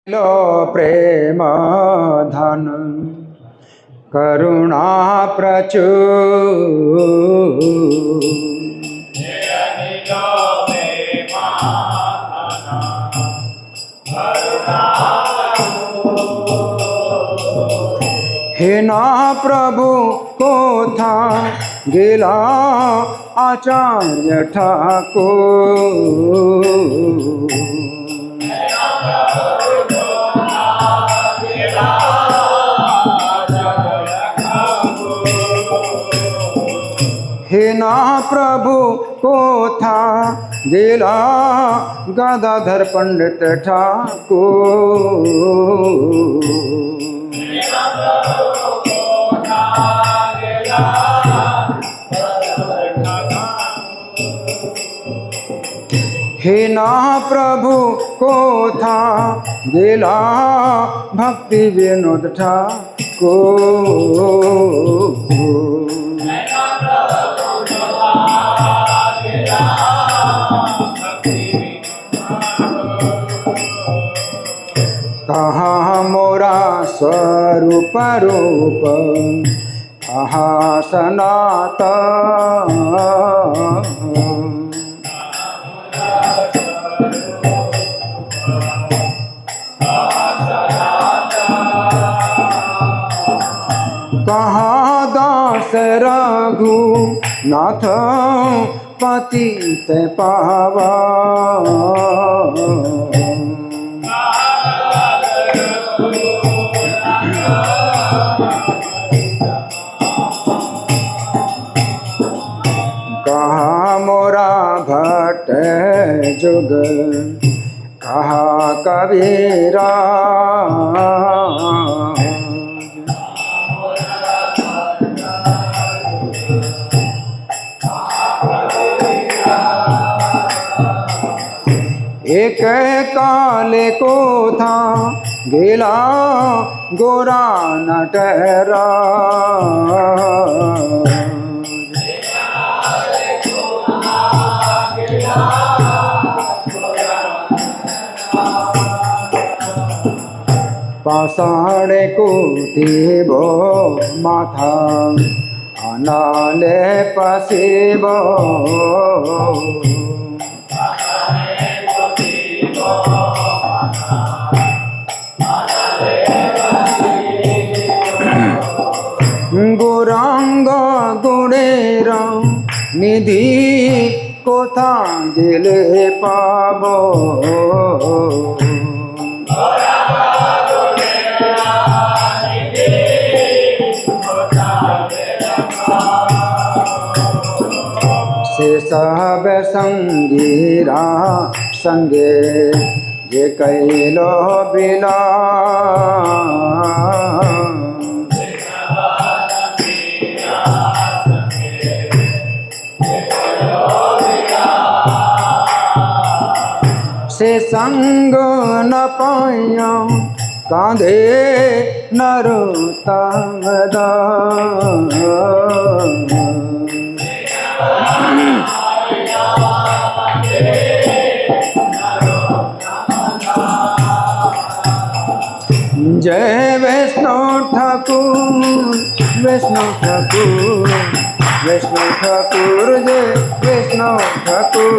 लो प्रेम धन करुणा प्रचुर हेना प्रभु को था गिला आचार्य ठाकुर हेना प्रभु को था गिला गदाधर पंडित ठाकुर हेना प्रभु को था गिला भक्ति विनोद ठाकुर कहाँ मोरा स्वरूप रूप कहाँ सनातन कहाँ दास रघु नाथ पतित पावन कहाँ मोरा भट्ट जुग कहाँ कबीरा एक काले को था गिला गोरा न ठहरा पाषाण को देवो माथा अनाले पसेबो गौरांग गुणेरा निधि कोथा गेले पाबो से सब संगीरा संगे जे कैलो बिला से संग न पाया कांधे नरोत्तम दास जय वैष्णव ठाकुर वैष्णव ठाकुर वैष्णव ठाकुर जय वैष्णव ठाकुर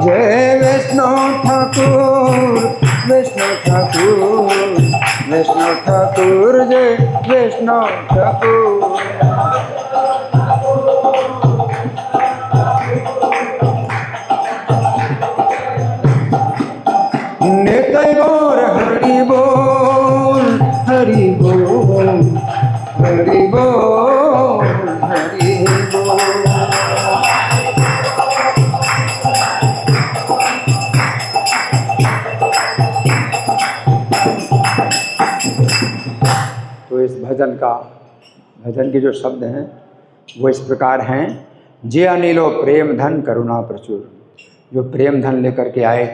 जय वैष्णव ठाकुर वैष्णव ठाकुर वैष्णव ठाकुर जय वैष्णव ठाकुर नित्य गौर हरि बोल हरि बोल हरि बोल हरि बोल तो इस भजन के जो शब्द हैं वो इस प्रकार हैं। जे अनिलो प्रेम धन करुणा प्रचुर, जो प्रेम धन लेकर के आए,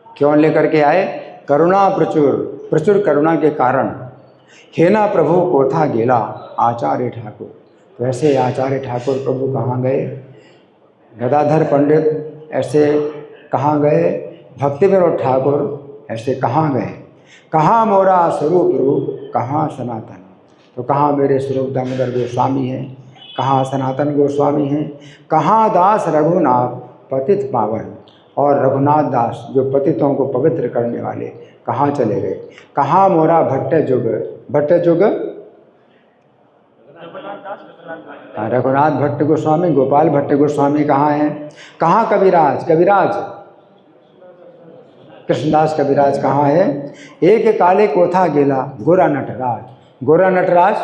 क्यों लेकर के आए? करुणा प्रचुर, प्रचुर करुणा के कारण। हेना प्रभु कोथा गेला आचार्य ठाकुर, तो ऐसे आचार्य ठाकुर प्रभु कहाँ गए, गदाधर पंडित ऐसे कहाँ गए, भक्ति विनोद ठाकुर ऐसे कहाँ गए। कहाँ मोरा स्वरूप रूप, कहाँ सनातन। तो कहाँ मेरे स्वरूप दामोदर गोस्वामी हैं, कहाँ सनातन गोस्वामी हैं, कहाँ दास रघुनाथ पतित पावन, और रघुनाथ दास जो पतितों को पवित्र करने वाले कहाँ चले गए। कहाँ मोरा भट्ट जुग, भट्ट जुग रघुनाथ भट्ट गोस्वामी, गोपाल भट्ट गोस्वामी कहाँ हैं। कहाँ कविराज, कविराज कृष्णदास कविराज कहाँ है। एक काले कोथा गेला गोरा नटराज, गोरा नटराज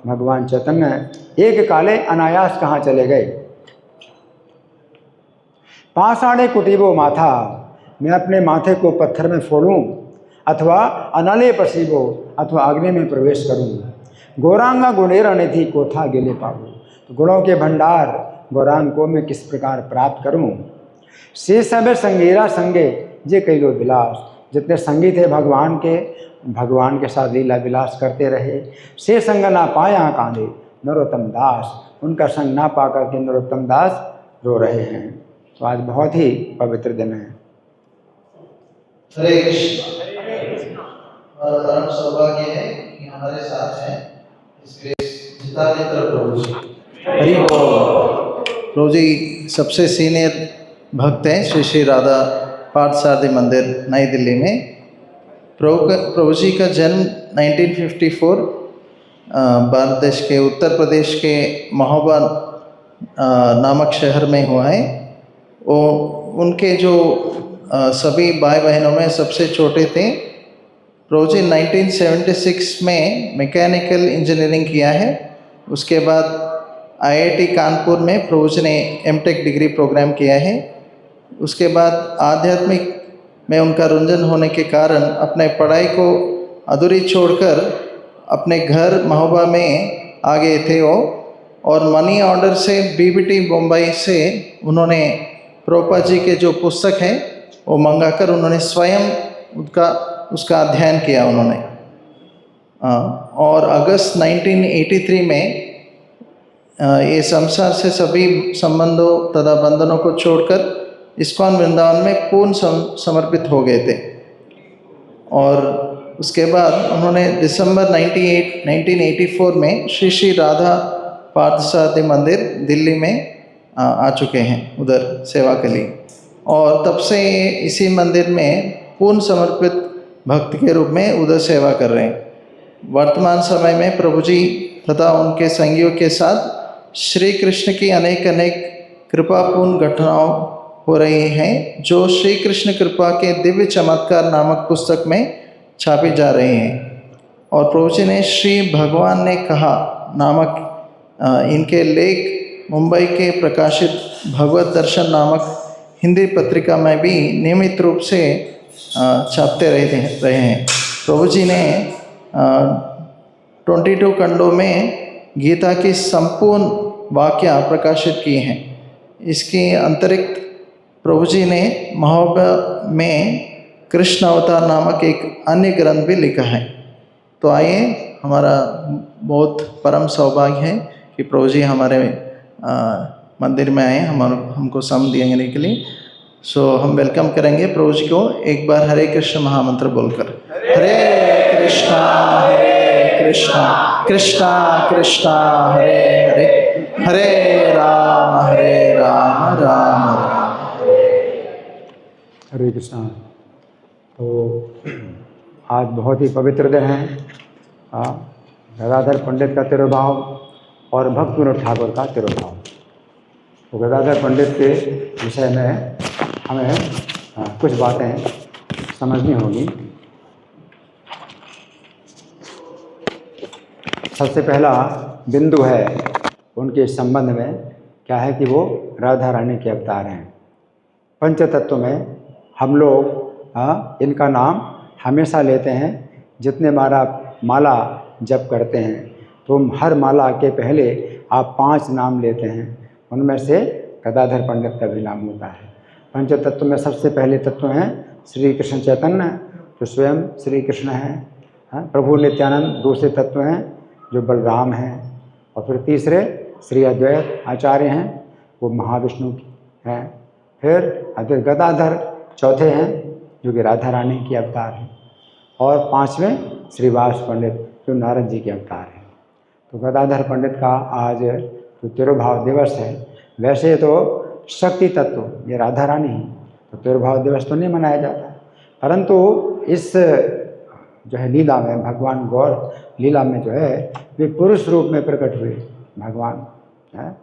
भगवान चैतन्य एक काले अनायास कहाँ चले गए। पाषाणे कुटीबो माथा, मैं अपने माथे को पत्थर में फोड़ूं, अथवा अनले पसीबो, अथवा अग्नि में प्रवेश करूं। गौरांगा गुणेर निधि कोथा गेले पाऊँ, तो गुणों के भंडार गौरांग को मैं किस प्रकार प्राप्त करूं। से सब संगेरा संगे जे कई लो विलास, जितने संगी थे भगवान के, भगवान के साथ लीला विलास करते रहे। से संग ना पाया कांदे नरोत्तम दास, उनका संग ना पा करके नरोत्तम दास रो रहे हैं। तो आज बहुत ही पवित्र दिन है। हरे कृष्ण। और परम सौभाग्य है कि हमारे साथ हैं इसके जितामित्र प्रभु जी। हरि बोल। प्रभु जी सबसे सीनियर भक्त हैं श्री श्री राधा पार्थसारथी मंदिर नई दिल्ली में। प्रभु जी का जन्म 1954 भारत देश के उत्तर प्रदेश के महोबा नामक शहर में हुआ है। वो उनके जो सभी भाई बहनों में सबसे छोटे थे। प्रभु जी 1976 में मैकेनिकल इंजीनियरिंग किया है। उसके बाद IIT कानपुर में प्रभु जी ने M.Tech डिग्री प्रोग्राम किया है। उसके बाद आध्यात्मिक में उनका रुंझन होने के कारण अपने पढ़ाई को अधूरी छोड़कर अपने घर महोबा में आ गए थे वो, और मनी ऑर्डर से BBT मुंबई से उन्होंने प्रभुपाद जी के जो पुस्तक हैं वो मंगाकर उन्होंने स्वयं उसका अध्ययन किया उन्होंने। और अगस्त 1983 में ये संसार से सभी संबंधों तथा बंधनों को छोड़कर इस्कॉन वृंदावन में पूर्ण समर्पित हो गए थे। और उसके बाद उन्होंने दिसंबर 1984 में श्री श्री राधा पार्थसारथी मंदिर दिल्ली में आ चुके हैं उधर सेवा के लिए। और तब से इसी मंदिर में पूर्ण समर्पित भक्त के रूप में उधर सेवा कर रहे हैं। वर्तमान समय में प्रभु जी तथा उनके संगियों के साथ श्री कृष्ण की अनेक कृपापूर्ण घटनाओं हो रही हैं, जो श्री कृष्ण कृपा के दिव्य चमत्कार नामक पुस्तक में छापी जा रही हैं। और प्रभु जी ने श्री भगवान ने कहा नामक इनके लेख मुंबई के प्रकाशित भगवत दर्शन नामक हिंदी पत्रिका में भी नियमित रूप से छापते रहे हैं। प्रभु जी ने 22 खंडों में गीता की संपूर्ण वाक्य प्रकाशित की हैं। इसके अतिरिक्त प्रभु जी ने महोबा में कृष्ण अवतार नामक एक अन्य ग्रंथ भी लिखा है। तो आइए, हमारा बहुत परम सौभाग्य है कि प्रभु जी हमारे मंदिर में आए हमको सम देने के लिए। सो हम वेलकम करेंगे प्रभु जी को एक बार हरे कृष्ण महामंत्र बोलकर। हरे कृष्णा कृष्णा कृष्णा हरे हरे, हरे राम राम राम। हरे कृष्णा। तो आज बहुत ही पवित्र दिन है। गदाधर पंडित का तिरुभाव और भक्त विनोद ठाकुर का तिरुभाव। तो गदाधर पंडित के विषय में हमें कुछ बातें समझनी होगी। सबसे पहला बिंदु है उनके संबंध में क्या है कि वो राधा रानी के अवतार हैं। पंच तत्व में हम लोग इनका नाम हमेशा लेते हैं। जितने माला जप करते हैं तो हर माला के पहले आप 5 नाम लेते हैं, उनमें से गदाधर पंडित का भी नाम होता है। पंच तत्व में सबसे पहले तत्व हैं श्री कृष्ण चैतन्य, जो स्वयं श्री कृष्ण हैं। प्रभु नित्यानंद दूसरे तत्व हैं जो बलराम हैं। और फिर तीसरे श्री अद्वैत आचार्य हैं, वो महाविष्णु हैं। फिर अद्वैत गदाधर चौथे हैं, जो कि राधा रानी की अवतार हैं। और पांचवें श्रीवास पंडित, जो नारद जी के अवतार हैं। तो गदाधर पंडित का आज जो तिरुभाव दिवस है, वैसे तो शक्ति तत्व ये राधा रानी है, तो तिरुभाव दिवस तो नहीं मनाया जाता, परंतु इस जो है लीला में, भगवान गौर लीला में जो है वे पुरुष रूप में प्रकट हुए। भगवान है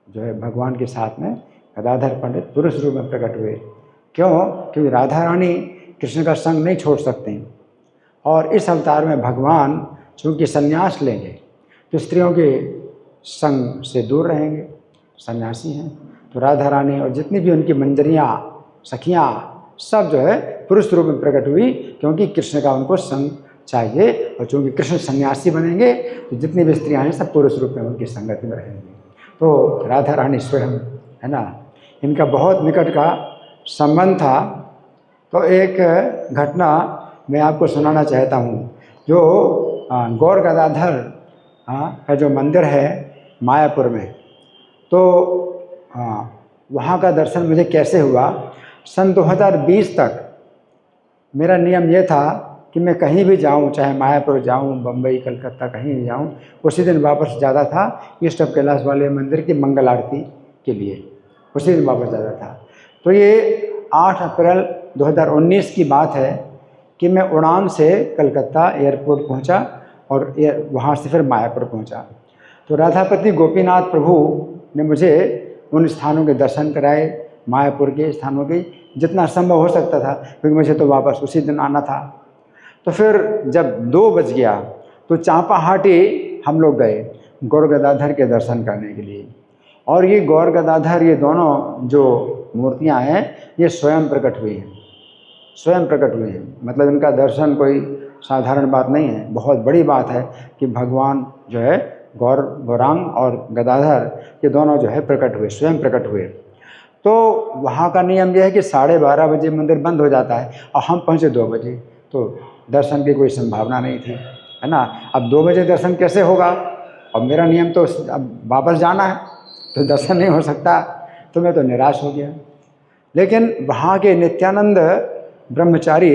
जो है भगवान के साथ में गदाधर पंडित पुरुष रूप में प्रकट हुए। क्यों? क्योंकि राधा रानी कृष्ण का संग नहीं छोड़ सकते, और इस अवतार में भगवान चूँकि संन्यास लेंगे तो स्त्रियों के संग से दूर रहेंगे, सन्यासी हैं। तो राधा रानी और जितनी भी उनकी मंजरियाँ, सखियाँ, सब जो है पुरुष रूप में प्रकट हुई, क्योंकि कृष्ण का उनको संग चाहिए। और चूँकि कृष्ण सन्यासी बनेंगे तो जितनी भी स्त्रियाँ हैं सब पुरुष रूप में उनकी संगति में रहेंगी। तो राधा रानी स्वयं है ना, इनका बहुत निकट का संबंध था। तो एक घटना मैं आपको सुनाना चाहता हूँ। जो गौर गदाधर का जो मंदिर है मायापुर में, तो वहाँ का दर्शन मुझे कैसे हुआ, सन 2020 तक मेरा नियम ये था कि मैं कहीं भी जाऊँ, चाहे मायापुर जाऊँ, बम्बई, कलकत्ता, कहीं भी जाऊँ, उसी दिन वापस जाता था ईस्ट ऑफ कैलाश वाले मंदिर की मंगल आरती के लिए, उसी दिन वापस जाता था। तो ये 8 अप्रैल 2019 की बात है कि मैं उड़ान से कलकत्ता एयरपोर्ट पहुंचा और वहाँ से फिर मायापुर पहुंचा। तो राधापति गोपीनाथ प्रभु ने मुझे उन स्थानों के दर्शन कराए, मायापुर के स्थानों के जितना संभव हो सकता था, क्योंकि मुझे तो वापस उसी दिन आना था। तो फिर जब 2 बज गया तो चांपाहाटी हम लोग गए गौर गदाधर के दर्शन करने के लिए। और ये गौर गदाधर, ये दोनों जो मूर्तियां हैं, ये स्वयं प्रकट हुई हैं, स्वयं प्रकट हुए हैं। मतलब इनका दर्शन कोई साधारण बात नहीं है, बहुत बड़ी बात है कि भगवान जो है गौरांग और गदाधर ये दोनों जो है प्रकट हुए, स्वयं प्रकट हुए। तो वहाँ का नियम यह है कि 12:30 बजे मंदिर बंद हो जाता है और हम पहुँचे 2 बजे, तो दर्शन की कोई संभावना नहीं थी, है ना। अब 2 बजे दर्शन कैसे होगा, और मेरा नियम तो अब वापस जाना है, तो दर्शन नहीं हो सकता। तो मैं तो निराश हो गया। लेकिन वहाँ के नित्यानंद ब्रह्मचारी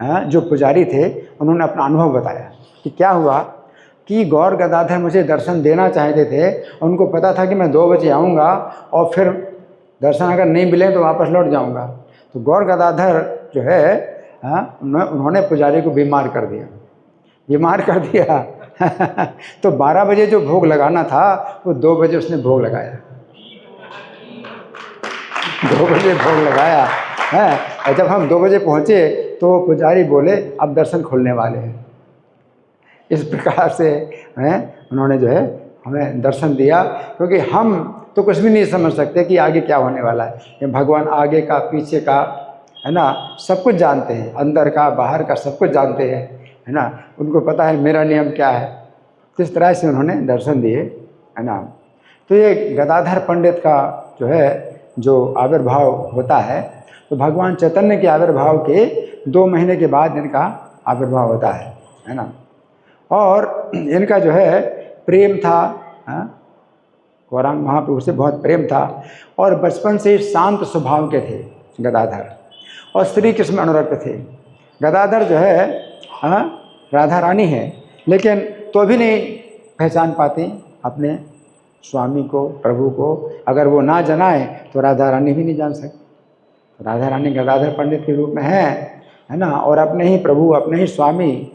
जो पुजारी थे, उन्होंने अपना अनुभव बताया कि क्या हुआ कि गौर गदाधर मुझे दर्शन देना चाहते थे। उनको पता था कि मैं 2 बजे आऊँगा और फिर दर्शन अगर नहीं मिले तो वापस लौट जाऊँगा। तो गौर गदाधर जो है उन्होंने पुजारी को बीमार कर दिया तो 12 बजे जो भोग लगाना था वो 2 बजे उसने भोग लगाया, 2 बजे भोग लगाया है। और जब हम 2 बजे पहुँचे तो पुजारी बोले अब दर्शन खुलने वाले हैं। इस प्रकार से उन्होंने जो है हमें दर्शन दिया, क्योंकि हम तो कुछ भी नहीं समझ सकते कि आगे क्या होने वाला है। ये भगवान आगे का, पीछे का, है ना, सब कुछ जानते हैं, अंदर का, बाहर का, सब कुछ जानते हैं, है ना। उनको पता है मेरा नियम क्या है। तो इस तरह से उन्होंने दर्शन दिए, है ना। तो ये गदाधर पंडित का जो है जो आविर्भाव होता है, तो भगवान चैतन्य के आविर्भाव के 2 महीने के बाद इनका आविर्भाव होता है ना। और इनका जो है प्रेम था, गौरांग महाप्रभु से बहुत प्रेम था, और बचपन से शांत स्वभाव के थे गदाधर, और श्री कृष्ण में अनुरक्त थे। गदाधर जो है राधा रानी है, लेकिन तो भी नहीं पहचान पाती अपने स्वामी को, प्रभु को। अगर वो ना जनाए तो राधा रानी भी नहीं जान सकती। राधा रानी गदाधर पंडित के रूप में है ना, और अपने ही प्रभु, अपने ही स्वामी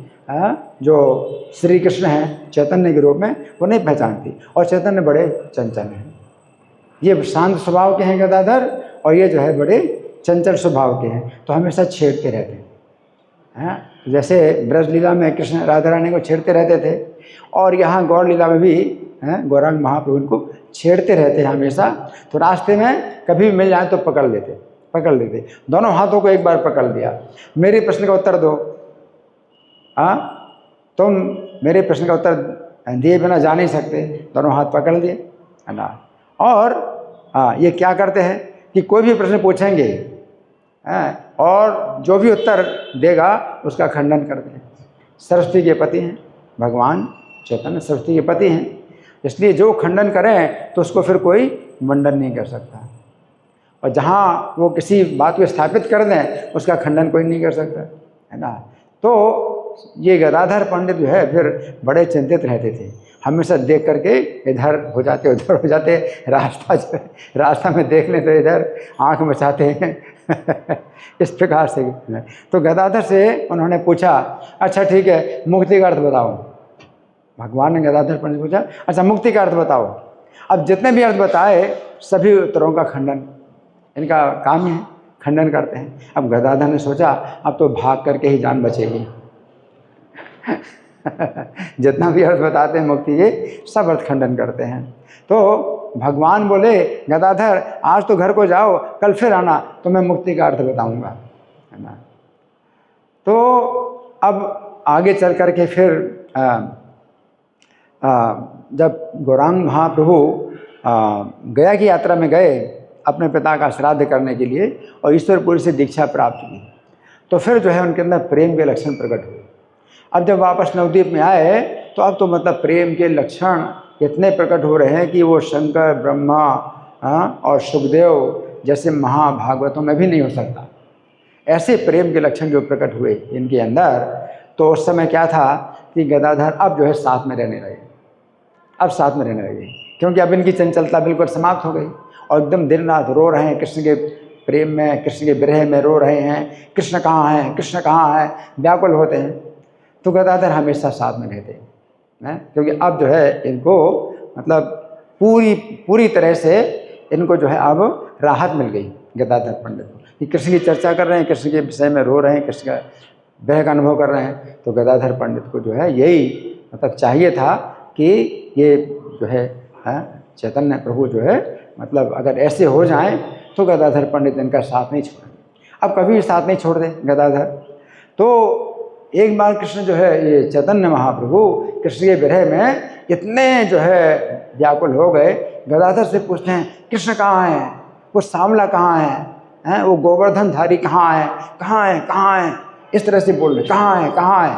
जो श्री कृष्ण हैं चैतन्य के रूप में, वो नहीं पहचानती। और चैतन्य बड़े चंचल हैं, ये शांत स्वभाव के हैं गदाधर, और ये जो है बड़े चंचल स्वभाव के हैं, तो हमेशा छेड़ते रहते हैं। जैसे ब्रज लीला में कृष्ण राधा रानी को छेड़ते रहते थे, और यहाँ गौर लीला में भी गौरांग महाप्रभु इनको छेड़ते रहते हैं हमेशा। तो रास्ते में कभी भी मिल जाए तो पकड़ लेते, दोनों हाथों को एक बार पकड़ लिया। मेरे प्रश्न का उत्तर दो, तुम मेरे प्रश्न का उत्तर दिए बिना जा नहीं सकते, दोनों हाथ पकड़ लिए, है ना। और ये क्या करते हैं कि कोई भी प्रश्न पूछेंगे और जो भी उत्तर देगा उसका खंडन करते हैं। सरस्वती के पति हैं भगवान चैतन्य, सरस्वती के पति हैं, इसलिए जो खंडन करें तो उसको फिर कोई मंडन नहीं कर सकता, और जहाँ वो किसी बात को स्थापित कर दें उसका खंडन कोई नहीं कर सकता, है ना। तो ये गदाधर पंडित जो है फिर बड़े चिंतित रहते थे, हमेशा देख करके इधर हो जाते उधर हो जाते, रास्ता में देख लें तो इधर आँख मचाते हैं इस प्रकार से। तो गदाधर से उन्होंने पूछा, अच्छा ठीक है मुक्ति का अर्थ बताओ। भगवान ने गदाधर पंडित पूछा, अच्छा मुक्ति का अर्थ बताओ। अब जितने भी अर्थ बताए सभी उत्तरों का खंडन, इनका काम है खंडन करते हैं। अब गदाधर ने सोचा अब तो भाग करके ही जान बचेगी जितना भी अर्थ बताते हैं मुक्ति के सब अर्थ खंडन करते हैं। तो भगवान बोले, गदाधर आज तो घर को जाओ, कल फिर आना तो मैं मुक्ति का अर्थ बताऊंगा, है ना। तो अब आगे चल करके फिर जब गौरांग महाप्रभु गया की यात्रा में गए अपने पिता का श्राद्ध करने के लिए और ईश्वरपुरी से दीक्षा प्राप्त की, तो फिर जो है उनके अंदर प्रेम के लक्षण प्रकट हुए। अब जब वापस नवद्वीप में आए तो अब तो मतलब प्रेम के लक्षण इतने प्रकट हो रहे हैं कि वो शंकर, ब्रह्मा और सुखदेव जैसे महाभागवतों में भी नहीं हो सकता, ऐसे प्रेम के लक्षण जो प्रकट हुए इनके अंदर। तो उस समय क्या था कि गदाधर अब जो है साथ में रहने लगे, अब साथ में रहने लगे, क्योंकि अब इनकी चंचलता बिल्कुल समाप्त हो गई और एकदम दिन रात रो रहे हैं कृष्ण के प्रेम में, कृष्ण के विरह में रो रहे हैं, कृष्ण कहाँ हैं, कृष्ण कहाँ हैं, व्याकुल होते हैं। तो गदाधर हमेशा साथ में रहते हैं, क्योंकि अब जो है इनको मतलब पूरी तरह से इनको जो है अब राहत मिल गई गदाधर पंडित को, कि कृष्ण की चर्चा कर रहे हैं, कृष्ण के विषय में रो रहे हैं, कृष्ण का विरह का अनुभव कर रहे हैं। तो गदाधर पंडित को जो है यही मतलब चाहिए था कि ये जो है चैतन्य प्रभु जो है मतलब अगर ऐसे हो जाएं तो गदाधर पंडित इनका साथ नहीं छोड़ेंगे, अब कभी भी साथ नहीं छोड़ दे गदाधर। तो एक बार कृष्ण जो है ये चैतन्य महाप्रभु कृष्ण के विरह में इतने जो है व्याकुल हो गए, गदाधर से पूछते हैं कृष्ण कहाँ है, वो सांवला कहाँ है, वो गोवर्धनधारी कहाँ है, कहाँ है, कहाँ है, इस तरह से बोल रहे, कहाँ है, कहाँ है।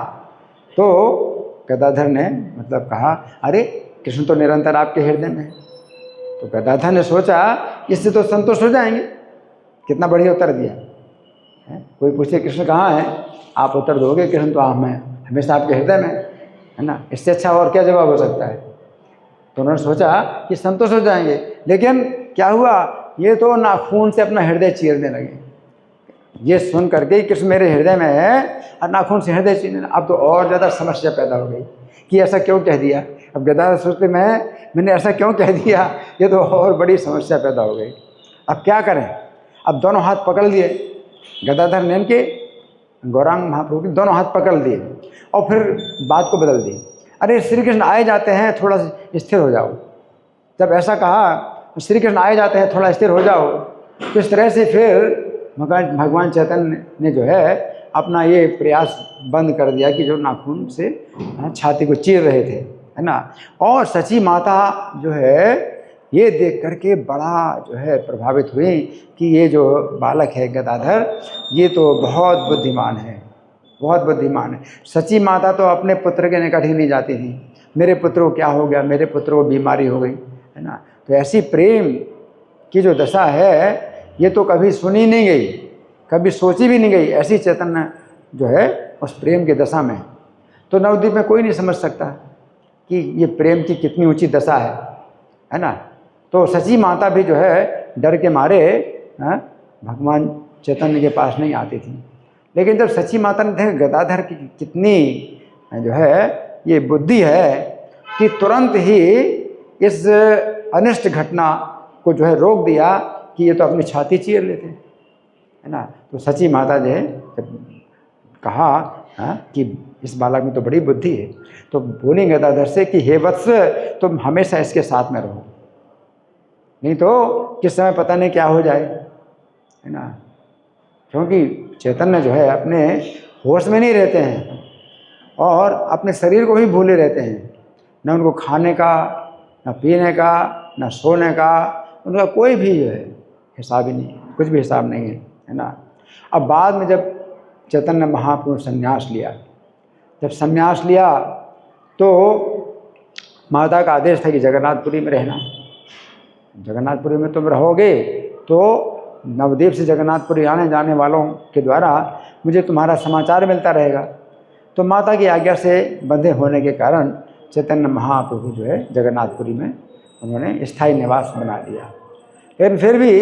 तो गदाधर ने मतलब कहा, अरे कृष्ण तो निरंतर आपके हृदय में है। तो गदाधर ने सोचा इससे तो संतुष्ट हो जाएंगे, कितना बढ़िया उत्तर दिया है। कोई पूछे कृष्ण कहाँ है, आप उत्तर दोगे कृष्ण तो आप में हमेशा आपके हृदय में, है ना, इससे अच्छा और क्या जवाब हो सकता है। तो उन्होंने सोचा कि संतुष्ट हो जाएंगे, लेकिन क्या हुआ, ये तो नाखून से अपना हृदय चीरने लगे। ये सुन करके कृष्ण मेरे हृदय में है और नाखून से हृदय चीरने, अब तो और ज़्यादा समस्या पैदा हो गई कि ऐसा क्यों कह दिया। अब गदाधर सोचते मैंने ऐसा क्यों कह दिया, ये तो और बड़ी समस्या पैदा हो गई, अब क्या करें। अब दोनों हाथ पकड़ लिए गदाधर ने, इनके गौरांग महाप्रभु के दोनों हाथ पकड़ लिए और फिर बात को बदल दी, अरे श्री कृष्ण आए जाते हैं, थोड़ा स्थिर हो जाओ। जब ऐसा कहा श्री कृष्ण आए जाते हैं, थोड़ा स्थिर हो जाओ, तो इस तरह से फिर भगवान चैतन्य ने जो है अपना ये प्रयास बंद कर दिया कि जो नाखून से छाती को चीर रहे थे, है ना। और सची माता जो है ये देख करके बड़ा जो है प्रभावित हुई कि ये जो बालक है गदाधर, ये तो बहुत बुद्धिमान है, बहुत बुद्धिमान है। सची माता तो अपने पुत्र के निकट ही नहीं जाती थी, मेरे पुत्र को क्या हो गया, मेरे पुत्र को बीमारी हो गई, है ना। तो ऐसी प्रेम की जो दशा है ये तो कभी सुनी नहीं गई, कभी सोची भी नहीं गई, ऐसी चैतन्य जो है उस प्रेम की दशा में। तो नवद्वीप में कोई नहीं समझ सकता कि ये प्रेम की कितनी ऊंची दशा है ना। तो सची माता भी जो है डर के मारे भगवान चैतन्य के पास नहीं आती थी। लेकिन जब सची माता ने देखा गदाधर की कितनी जो है ये बुद्धि है कि तुरंत ही इस अनिष्ट घटना को जो है रोक दिया कि ये तो अपनी छाती चीर लेते, है ना। तो सची माता जो है जब कहा कि इस बालक में तो बड़ी बुद्धि है, तो बोली गदाधर से कि हे वत्स तुम हमेशा इसके साथ में रहो, नहीं तो किस समय पता नहीं क्या हो जाए, है ना। क्योंकि चैतन्य जो है अपने होश में नहीं रहते हैं और अपने शरीर को ही भूले रहते हैं, न उनको खाने का, न पीने का, न सोने का, उनका कोई भी जो है हिसाब ही नहीं, कुछ भी हिसाब नहीं है ना। अब बाद में जब चैतन्य महाप्रभु संन्यास लिया, जब संन्यास लिया तो माता का आदेश था कि जगन्नाथपुरी में रहना, जगन्नाथपुरी में तुम रहोगे तो नवद्वीप से जगन्नाथपुरी आने जाने वालों के द्वारा मुझे तुम्हारा समाचार मिलता रहेगा। तो माता की आज्ञा से बंधे होने के कारण चैतन्य महाप्रभु जो है जगन्नाथपुरी में उन्होंने स्थायी निवास बना लिया। लेकिन फिर भी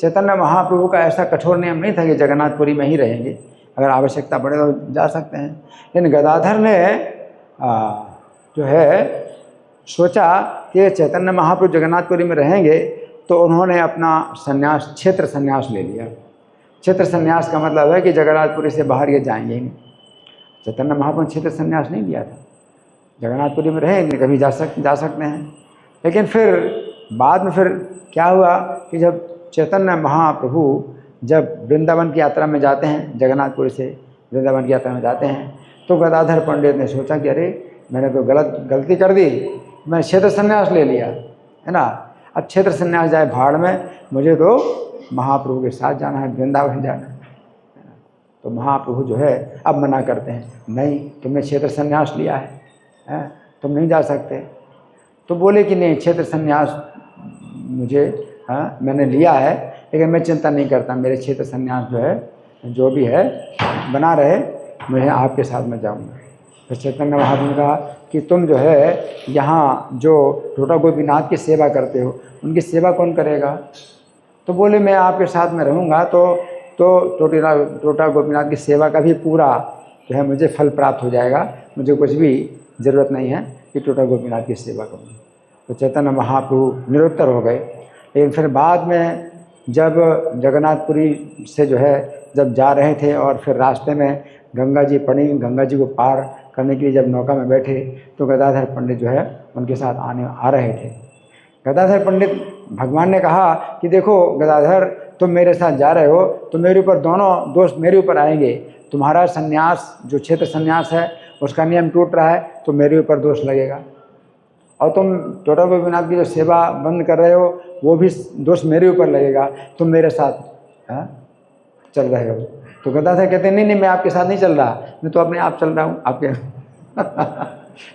चैतन्य महाप्रभु का ऐसा कठोर नियम नहीं था कि जगन्नाथपुरी में ही रहेंगे, अगर आवश्यकता पड़े तो जा सकते हैं। लेकिन गदाधर ने जो है सोचा कि चैतन्य महाप्रभु जगन्नाथपुरी में रहेंगे, तो उन्होंने अपना संन्यास, क्षेत्र संन्यास ले लिया। क्षेत्र संन्यास का मतलब है कि जगन्नाथपुरी से बाहर ये जाएंगे ही नहीं। चैतन्य महाप्रभु ने क्षेत्र संन्यास नहीं लिया था, जगन्नाथपुरी में रहेंगे, कभी जा सकते हैं। लेकिन फिर बाद में फिर क्या हुआ कि जब चैतन्य महाप्रभु जब वृंदावन की यात्रा में जाते हैं, जगन्नाथपुरी से वृंदावन की यात्रा में जाते हैं, तो गदाधर पंडित ने सोचा कि अरे मैंने तो गलती कर दी, मैंने क्षेत्र संन्यास ले लिया है ना, अब क्षेत्र संन्यास जाए भाड़ में, मुझे तो महाप्रभु के साथ जाना है, वृंदावन जाना है। तो महाप्रभु जो है अब मना करते हैं, नहीं तुमने क्षेत्र संन्यास लिया है, तुम नहीं जा सकते। तो बोले कि नहीं, क्षेत्र संन्यास मुझे मैंने लिया है, लेकिन मैं चिंता नहीं करता, मेरे क्षेत्र संन्यास जो है जो भी है बना रहे, मैं आपके साथ में जाऊँगा। फिर चैतन्य महाप्रभु ने कहा कि तुम जो है यहाँ जो टोटा गोपीनाथ की सेवा करते हो, उनकी सेवा कौन करेगा? तो बोले मैं आपके साथ में रहूँगा तो टोटा गोपीनाथ की सेवा का भी पूरा जो है मुझे फल प्राप्त हो जाएगा, मुझे कुछ भी ज़रूरत नहीं है कि टोटा गोपीनाथ की सेवा करूँ। तो चैतन्य महाप्रभु निरुत्तर हो गए। लेकिन फिर बाद में जब जगन्नाथपुरी से जो है जब जा रहे थे और फिर रास्ते में गंगा जी पड़ी, गंगा जी को पार करने के लिए जब नौका में बैठे, तो गदाधर पंडित जो है उनके साथ आ रहे थे। गदाधर पंडित, भगवान ने कहा कि देखो गदाधर, तुम मेरे साथ जा रहे हो तो मेरे ऊपर दोनों दोष मेरे ऊपर आएंगे। तुम्हारा संन्यास जो क्षेत्र संन्यास है उसका नियम टूट रहा है तो मेरे ऊपर दोष लगेगा, और तुम टोटा गोपीनाथ की जो सेवा बंद कर रहे हो वो भी दोष मेरे ऊपर लगेगा, तुम मेरे साथ चल रहे हो। तो गदाधर कहते नहीं नहीं, मैं आपके साथ नहीं चल रहा, मैं तो अपने आप चल रहा हूँ, आपके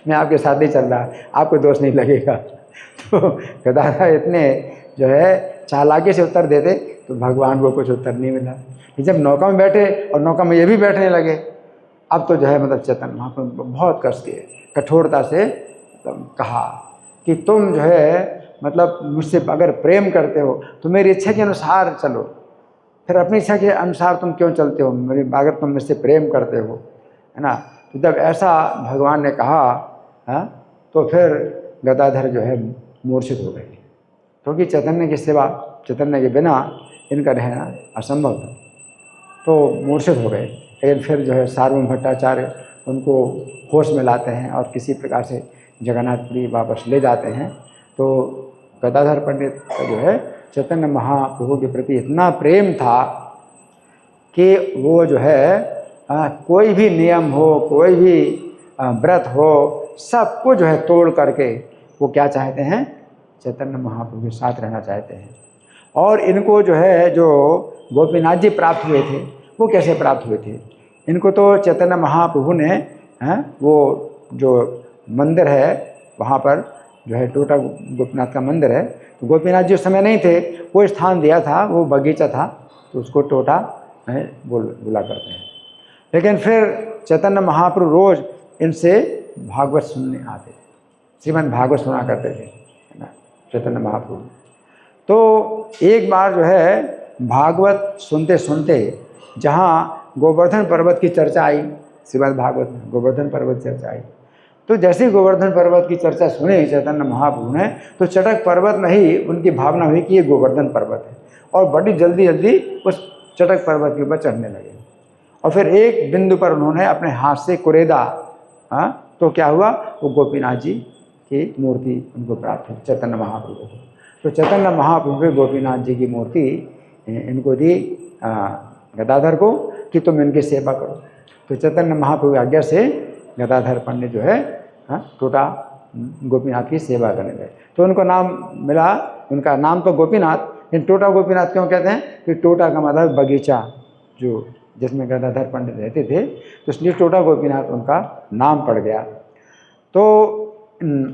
मैं आपके साथ नहीं चल रहा, आपको दोष नहीं लगेगा। तो गदाधर इतने जो है चालाकी से उत्तर देते तो भगवान को कुछ उत्तर नहीं मिला। जब नौका में बैठे और नौका में ये भी बैठने लगे, अब तो जो है मतलब चैतन्य महाप्रभु बहुत कष्ट के कठोरता से कहा कि तुम जो है मतलब मुझसे अगर प्रेम करते हो तो मेरी इच्छा के अनुसार चलो, फिर अपनी इच्छा के अनुसार तुम क्यों चलते हो? मेरी अगर तुम मुझसे प्रेम करते हो, है ना। तो जब ऐसा भगवान ने कहा तो फिर गदाधर जो है मूर्छित हो गए, क्योंकि चैतन्य की सेवा, चैतन्य के बिना इनका रहना असंभव था, तो मूर्छित हो गए। लेकिन फिर जो है सार्वभौम भट्टाचार्य उनको होश में लाते हैं और किसी प्रकार से जगन्नाथपुरी वापस ले जाते हैं। तो गदाधर पंडित का जो है चैतन्य महाप्रभु के प्रति इतना प्रेम था कि वो जो है कोई भी नियम हो, कोई भी व्रत हो, सबको जो है तोड़ करके वो क्या चाहते हैं, चैतन्य महाप्रभु के साथ रहना चाहते हैं। और इनको जो है जो गोपीनाथ जी प्राप्त हुए थे वो कैसे प्राप्त हुए थे? इनको तो चैतन्य महाप्रभु ने वो जो मंदिर है वहाँ पर जो है टोटा गोपीनाथ का मंदिर है, तो गोपीनाथ जी उस समय नहीं थे, वो स्थान दिया था, वो बगीचा था, तो उसको टोटा बोला करते हैं। लेकिन फिर चैतन्य महाप्रभु रोज़ इनसे भागवत सुनने आते थे, श्रीमद् भागवत सुना करते थे, है ना, चैतन्य महाप्रभु। तो एक बार जो है भागवत सुनते सुनते जहाँ गोवर्धन पर्वत की चर्चा आई, श्रीमद् भागवत में गोवर्धन पर्वत चर्चा आई, तो जैसे ही गोवर्धन पर्वत की चर्चा सुनी चैतन्य महाप्रभु ने, तो चटक पर्वत में ही उनकी भावना हुई कि ये गोवर्धन पर्वत है, और बड़ी जल्दी जल्दी उस चटक पर्वत के ऊपर चढ़ने लगे। और फिर एक बिंदु पर उन्होंने अपने हाथ से कुरेदा, तो क्या हुआ, वो गोपीनाथ जी की मूर्ति उनको प्राप्त हुई, चैतन्य महाप्रभु को। तो चैतन्य महाप्रभु ने गोपीनाथ जी की मूर्ति इनको दी गदाधर को कि तुम इनकी सेवा करो। तो चैतन्य महाप्रभु की आज्ञा से गदाधर पंडित जो है टोटा गोपीनाथ की सेवा करने गए। तो उनको नाम मिला, उनका नाम तो गोपीनाथ, लेकिन टोटा गोपीनाथ क्यों कहते हैं कि टोटा का मतलब बगीचा, जो जिसमें गदाधर पंडित रहते थे, तो इसलिए टोटा गोपीनाथ उनका नाम पड़ गया। तो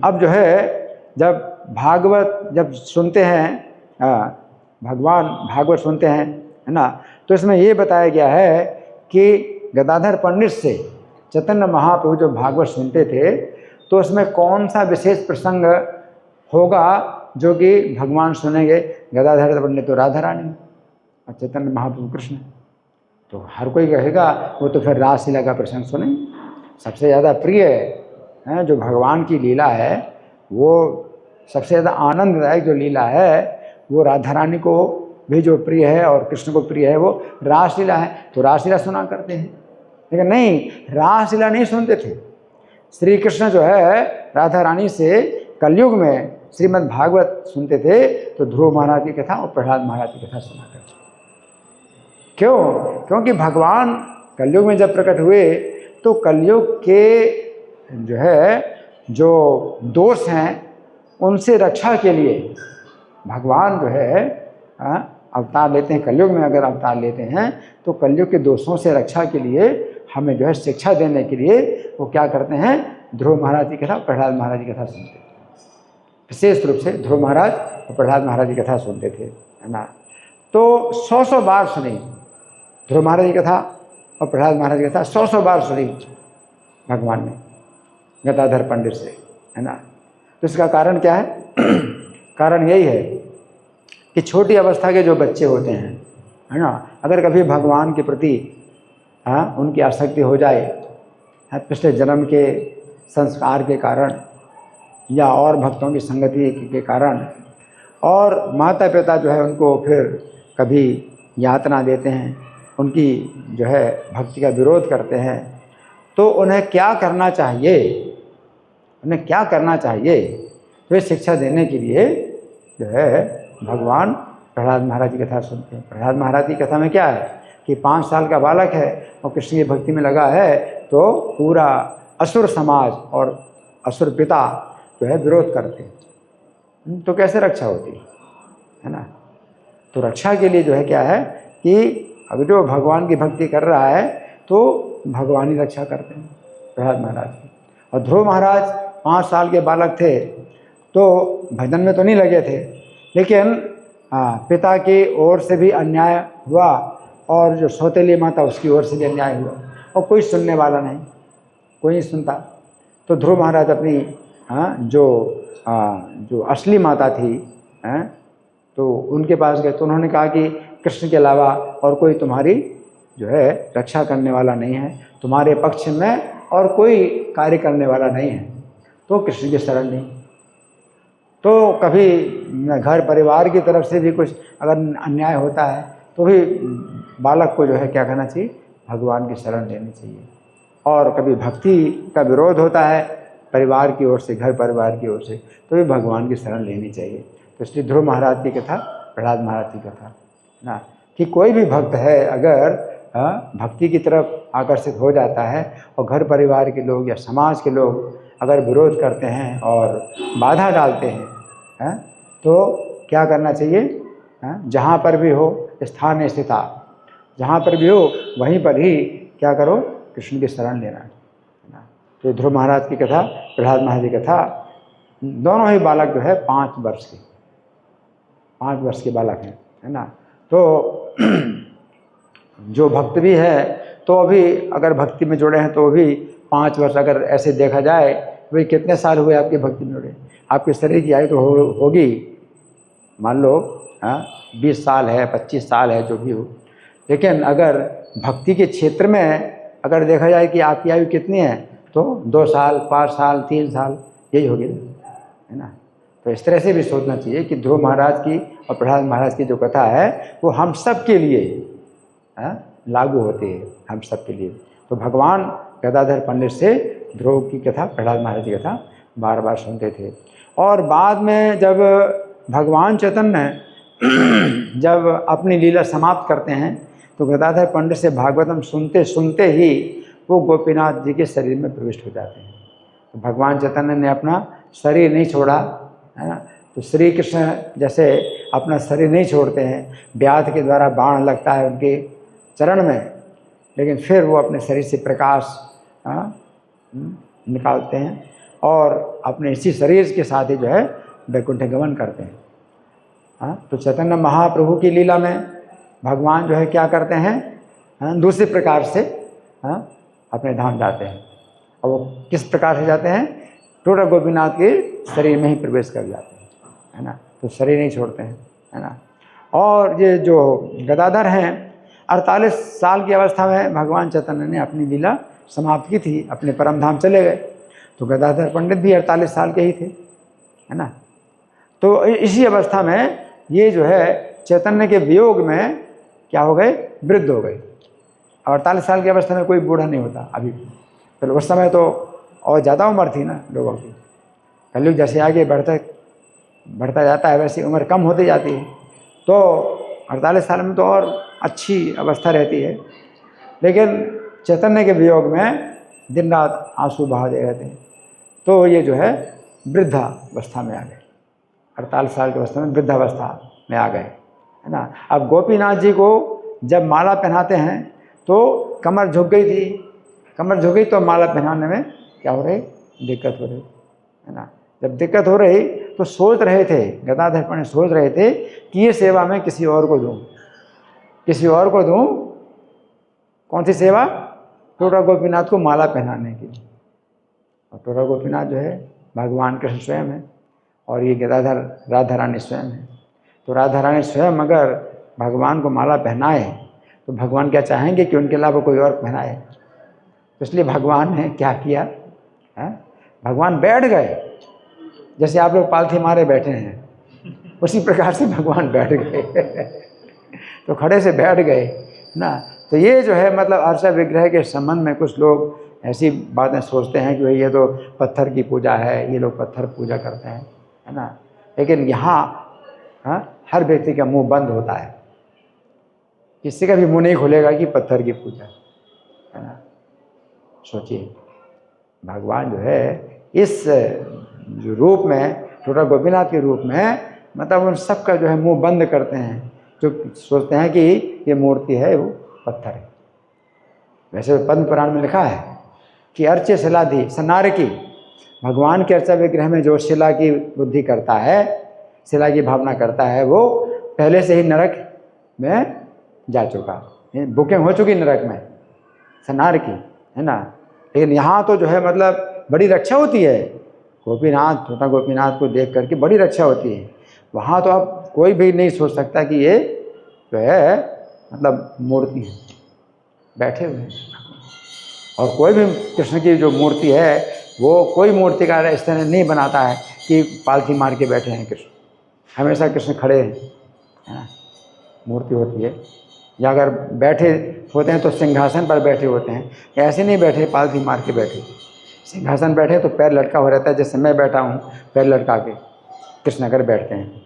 अब जो है जब भागवत जब सुनते हैं, भगवान भागवत सुनते हैं, है ना, तो इसमें ये बताया गया है कि गदाधर पंडित से चैतन्य महाप्रभु जो भागवत सुनते थे तो उसमें कौन सा विशेष प्रसंग होगा जो कि भगवान सुनेंगे। गदाधर पंडित तो राधा रानी और चैतन्य महाप्रभु कृष्ण, तो हर कोई कहेगा वो तो फिर रासलीला का प्रसंग सुने। सबसे ज़्यादा प्रिय है जो भगवान की लीला है, वो सबसे ज़्यादा आनंददायक जो लीला है वो राधा रानी को भी जो प्रिय है और कृष्ण को प्रिय है वो रासलीला है, तो रासलीला सुना करते हैं। लेकिन नहीं, रासलीला नहीं सुनते थे। श्री कृष्ण जो है राधा रानी से कलयुग में श्रीमद् भागवत सुनते थे तो ध्रुव महाराज की कथा और प्रहलाद महाराज की कथा सुना करते। क्यों? क्योंकि भगवान कलयुग में जब प्रकट हुए तो कलयुग के जो है जो दोष हैं उनसे रक्षा के लिए भगवान जो है अवतार लेते हैं। कलयुग में अगर अवतार लेते हैं तो कलयुग के दोषों से रक्षा के लिए हमें जो है शिक्षा देने के लिए वो क्या करते हैं, ध्रुव महाराज की कथा, प्रहलाद महाराज की कथा सुनते थे। विशेष रूप से ध्रुव महाराज और प्रहलाद महाराज की कथा सुनते थे, है ना। तो 100 बार सुनी ध्रुव महाराज की कथा और प्रहलाद महाराज की कथा, 100 बार सुनी भगवान ने गदाधर पंडित से, है ना। तो इसका कारण क्या है? कारण यही है कि छोटी अवस्था के जो बच्चे होते हैं, है ना, अगर कभी भगवान के प्रति उनकी आसक्ति हो जाए, पिछले जन्म के संस्कार के कारण या और भक्तों की संगति के कारण, और माता पिता जो है उनको फिर कभी यातना देते हैं, उनकी जो है भक्ति का विरोध करते हैं, तो उन्हें क्या करना चाहिए? उन्हें क्या करना चाहिए? तो ये शिक्षा देने के लिए जो है भगवान प्रहलाद महाराज की कथा सुनते हैं। प्रहलाद महाराज की कथा में क्या है कि 5 साल का बालक है और कृष्ण की भक्ति में लगा है, तो पूरा असुर समाज और असुर पिता जो है विरोध करते हैं, तो कैसे रक्षा होती है ना। तो रक्षा के लिए जो है क्या है कि अगर जो भगवान की भक्ति कर रहा है तो भगवान ही रक्षा करते हैं, प्रहलाद महाराज की। और ध्रुव महाराज 5 साल के बालक थे तो भजन में तो नहीं लगे थे, लेकिन पिता की ओर से भी अन्याय हुआ और जो सौतेली माता उसकी ओर से भी अन्याय हुआ और कोई सुनने वाला नहीं, कोई नहीं सुनता। तो ध्रुव महाराज अपनी जो असली माता थी तो उनके पास गए, तो उन्होंने कहा कि कृष्ण के अलावा और कोई तुम्हारी जो है रक्षा करने वाला नहीं है, तुम्हारे पक्ष में और कोई कार्य करने वाला नहीं है, तो कृष्ण की शरण नहीं। तो कभी घर परिवार की तरफ से भी कुछ अगर अन्याय होता है तो भी बालक को जो है क्या करना चाहिए, भगवान की शरण लेनी चाहिए। और कभी भक्ति का विरोध होता है परिवार की ओर से, घर परिवार की ओर से, तो भी भगवान की शरण लेनी चाहिए। तो इसलिए ध्रुव महाराज की कथा, प्रहलाद महाराज की कथा ना, कि कोई भी भक्त है अगर भक्ति की तरफ आकर्षित हो जाता है और घर परिवार के लोग या समाज के लोग अगर विरोध करते हैं और बाधा डालते हैं, तो क्या करना चाहिए? जहाँ पर भी हो स्थान स्थिता, जहाँ पर भी हो वहीं पर ही क्या करो, कृष्ण की शरण लेना है ना। तो ध्रुव महाराज की कथा, प्रहलाद महाराज की कथा, दोनों ही बालक जो है 5 वर्ष के बालक हैं, है ना। तो जो भक्त भी है तो अभी अगर भक्ति में जुड़े हैं तो भी 5 वर्ष, अगर ऐसे देखा जाए भाई कितने साल हुए आपकी भक्ति में जुड़े, आपके शरीर की आयु तो होगी मान लो 20 साल है, 25 साल है, जो भी हो। लेकिन अगर भक्ति के क्षेत्र में अगर देखा जाए कि आपकी आयु कितनी है, तो 2 साल, 5 साल, 3 साल यही होगी, है ना। तो इस तरह से भी सोचना चाहिए कि ध्रुव महाराज की और प्रहलाद महाराज की जो कथा है वो हम सब के लिए लागू होती है, हम सब के लिए। तो भगवान गदाधर पंडित से ध्रुव की कथा, प्रहलाद महाराज की कथा बार बार सुनते थे। और बाद में जब भगवान चैतन्य जब अपनी लीला समाप्त करते हैं तो गदाधर पंडित से भागवतम सुनते सुनते ही वो गोपीनाथ जी के शरीर में प्रविष्ट हो जाते हैं। तो भगवान चैतन्य ने अपना शरीर नहीं छोड़ा, है ना। तो श्री कृष्ण जैसे अपना शरीर नहीं छोड़ते हैं, व्याध के द्वारा बाण लगता है उनके चरण में, लेकिन फिर वो अपने शरीर से प्रकाश निकालते हैं और अपने इसी शरीर के साथ ही जो है वैकुंठ गमन करते हैं। हाँ, तो चैतन्य महाप्रभु की लीला में भगवान जो है क्या करते हैं, हाँ, दूसरे प्रकार से हाँ अपने धाम जाते हैं। और वो किस प्रकार से जाते हैं, टोटा गोपीनाथ के शरीर में ही प्रवेश कर जाते हैं, है ना। तो शरीर नहीं छोड़ते हैं, है ना। और ये जो गदाधर हैं, 48 साल की अवस्था में भगवान चैतन्य ने अपनी लीला समाप्त की थी, अपने परम धाम चले गए। तो गदाधर पंडित भी 48 साल के ही थे, है ना। तो इसी अवस्था में ये जो है चैतन्य के वियोग में क्या हो गए, वृद्ध हो गए। 48 साल की अवस्था में कोई बूढ़ा नहीं होता अभी, तो उस समय तो और ज़्यादा उम्र थी ना लोगों की। कलयुग जैसे आगे बढ़ता जाता है वैसे उम्र कम होती जाती है। तो 48 साल में तो और अच्छी अवस्था रहती है, लेकिन चैतन्य के वियोग में दिन रात आंसू बहाते रहते हैं। तो ये जो है वृद्धावस्था में आ गए, 48 साल की अवस्था में वृद्धावस्था में आ गए, है ना। अब गोपीनाथ जी को जब माला पहनाते हैं तो कमर झुक गई थी, कमर झुक गई तो माला पहनाने में क्या हो रही, दिक्कत हो रही, है ना। जब दिक्कत हो रही तो सोच रहे थे, गदाधर पंडित सोच रहे थे कि ये सेवा मैं किसी और को दूँ, किसी और को दूँ। कौन सी सेवा, टोटा गोपीनाथ को माला पहनाने की। और टोटा गोपीनाथ जो है भगवान कृष्ण स्वयं है, और ये गदाधर राधा रानी स्वयं है। तो राधा रानी स्वयं अगर भगवान को माला पहनाए तो भगवान क्या चाहेंगे कि उनके अलावा कोई और पहनाए। तो इसलिए भगवान ने क्या किया है, भगवान बैठ गए, जैसे आप लोग पालथी मारे बैठे हैं उसी प्रकार से भगवान बैठ गए तो खड़े से बैठ गए ना। तो ये जो है मतलब अर्चा विग्रह के संबंध में कुछ लोग ऐसी बातें सोचते हैं कि भाई ये तो पत्थर की पूजा है, ये लोग पत्थर पूजा करते हैं, है ना। लेकिन यहाँ हर व्यक्ति का मुंह बंद होता है, किसी का भी मुंह नहीं खुलेगा कि पत्थर की पूजा, है ना। सोचिए भगवान जो है इस जो रूप में, टोटा गोपीनाथ के रूप में, मतलब उन सब का जो है मुंह बंद करते हैं, जो सोचते हैं कि ये मूर्ति है वो पत्थर है। वैसे पद्म पुराण में लिखा है कि अर्चे शिला दी सनार की, भगवान के अर्चा विग्रह में जो शिला की बुद्धि करता है, शिला की भावना करता है, वो पहले से ही नरक में जा चुका, बुकिंग हो चुकी नरक में सनार की, है ना। लेकिन यहाँ तो जो है मतलब बड़ी रक्षा होती है, गोपीनाथ, टोटा गोपीनाथ को देख करके बड़ी रक्षा होती है। वहाँ तो अब कोई भी नहीं सोच सकता कि ये जो है मतलब मूर्ति है, बैठे हुए हैं। और कोई भी कृष्ण की जो मूर्ति है वो कोई मूर्तिकार इस तरह नहीं बनाता है कि पालथी मार के बैठे हैं कृष्ण, हमेशा कृष्ण खड़े हैं, है ना। मूर्ति होती है, या अगर बैठे होते हैं तो सिंहासन पर बैठे होते हैं, ऐसे नहीं बैठे पालथी मार के बैठे। सिंहासन बैठे तो पैर लटका हो रहता है, जैसे मैं बैठा हूँ पैर लटका के कृष्ण अगर बैठते हैं।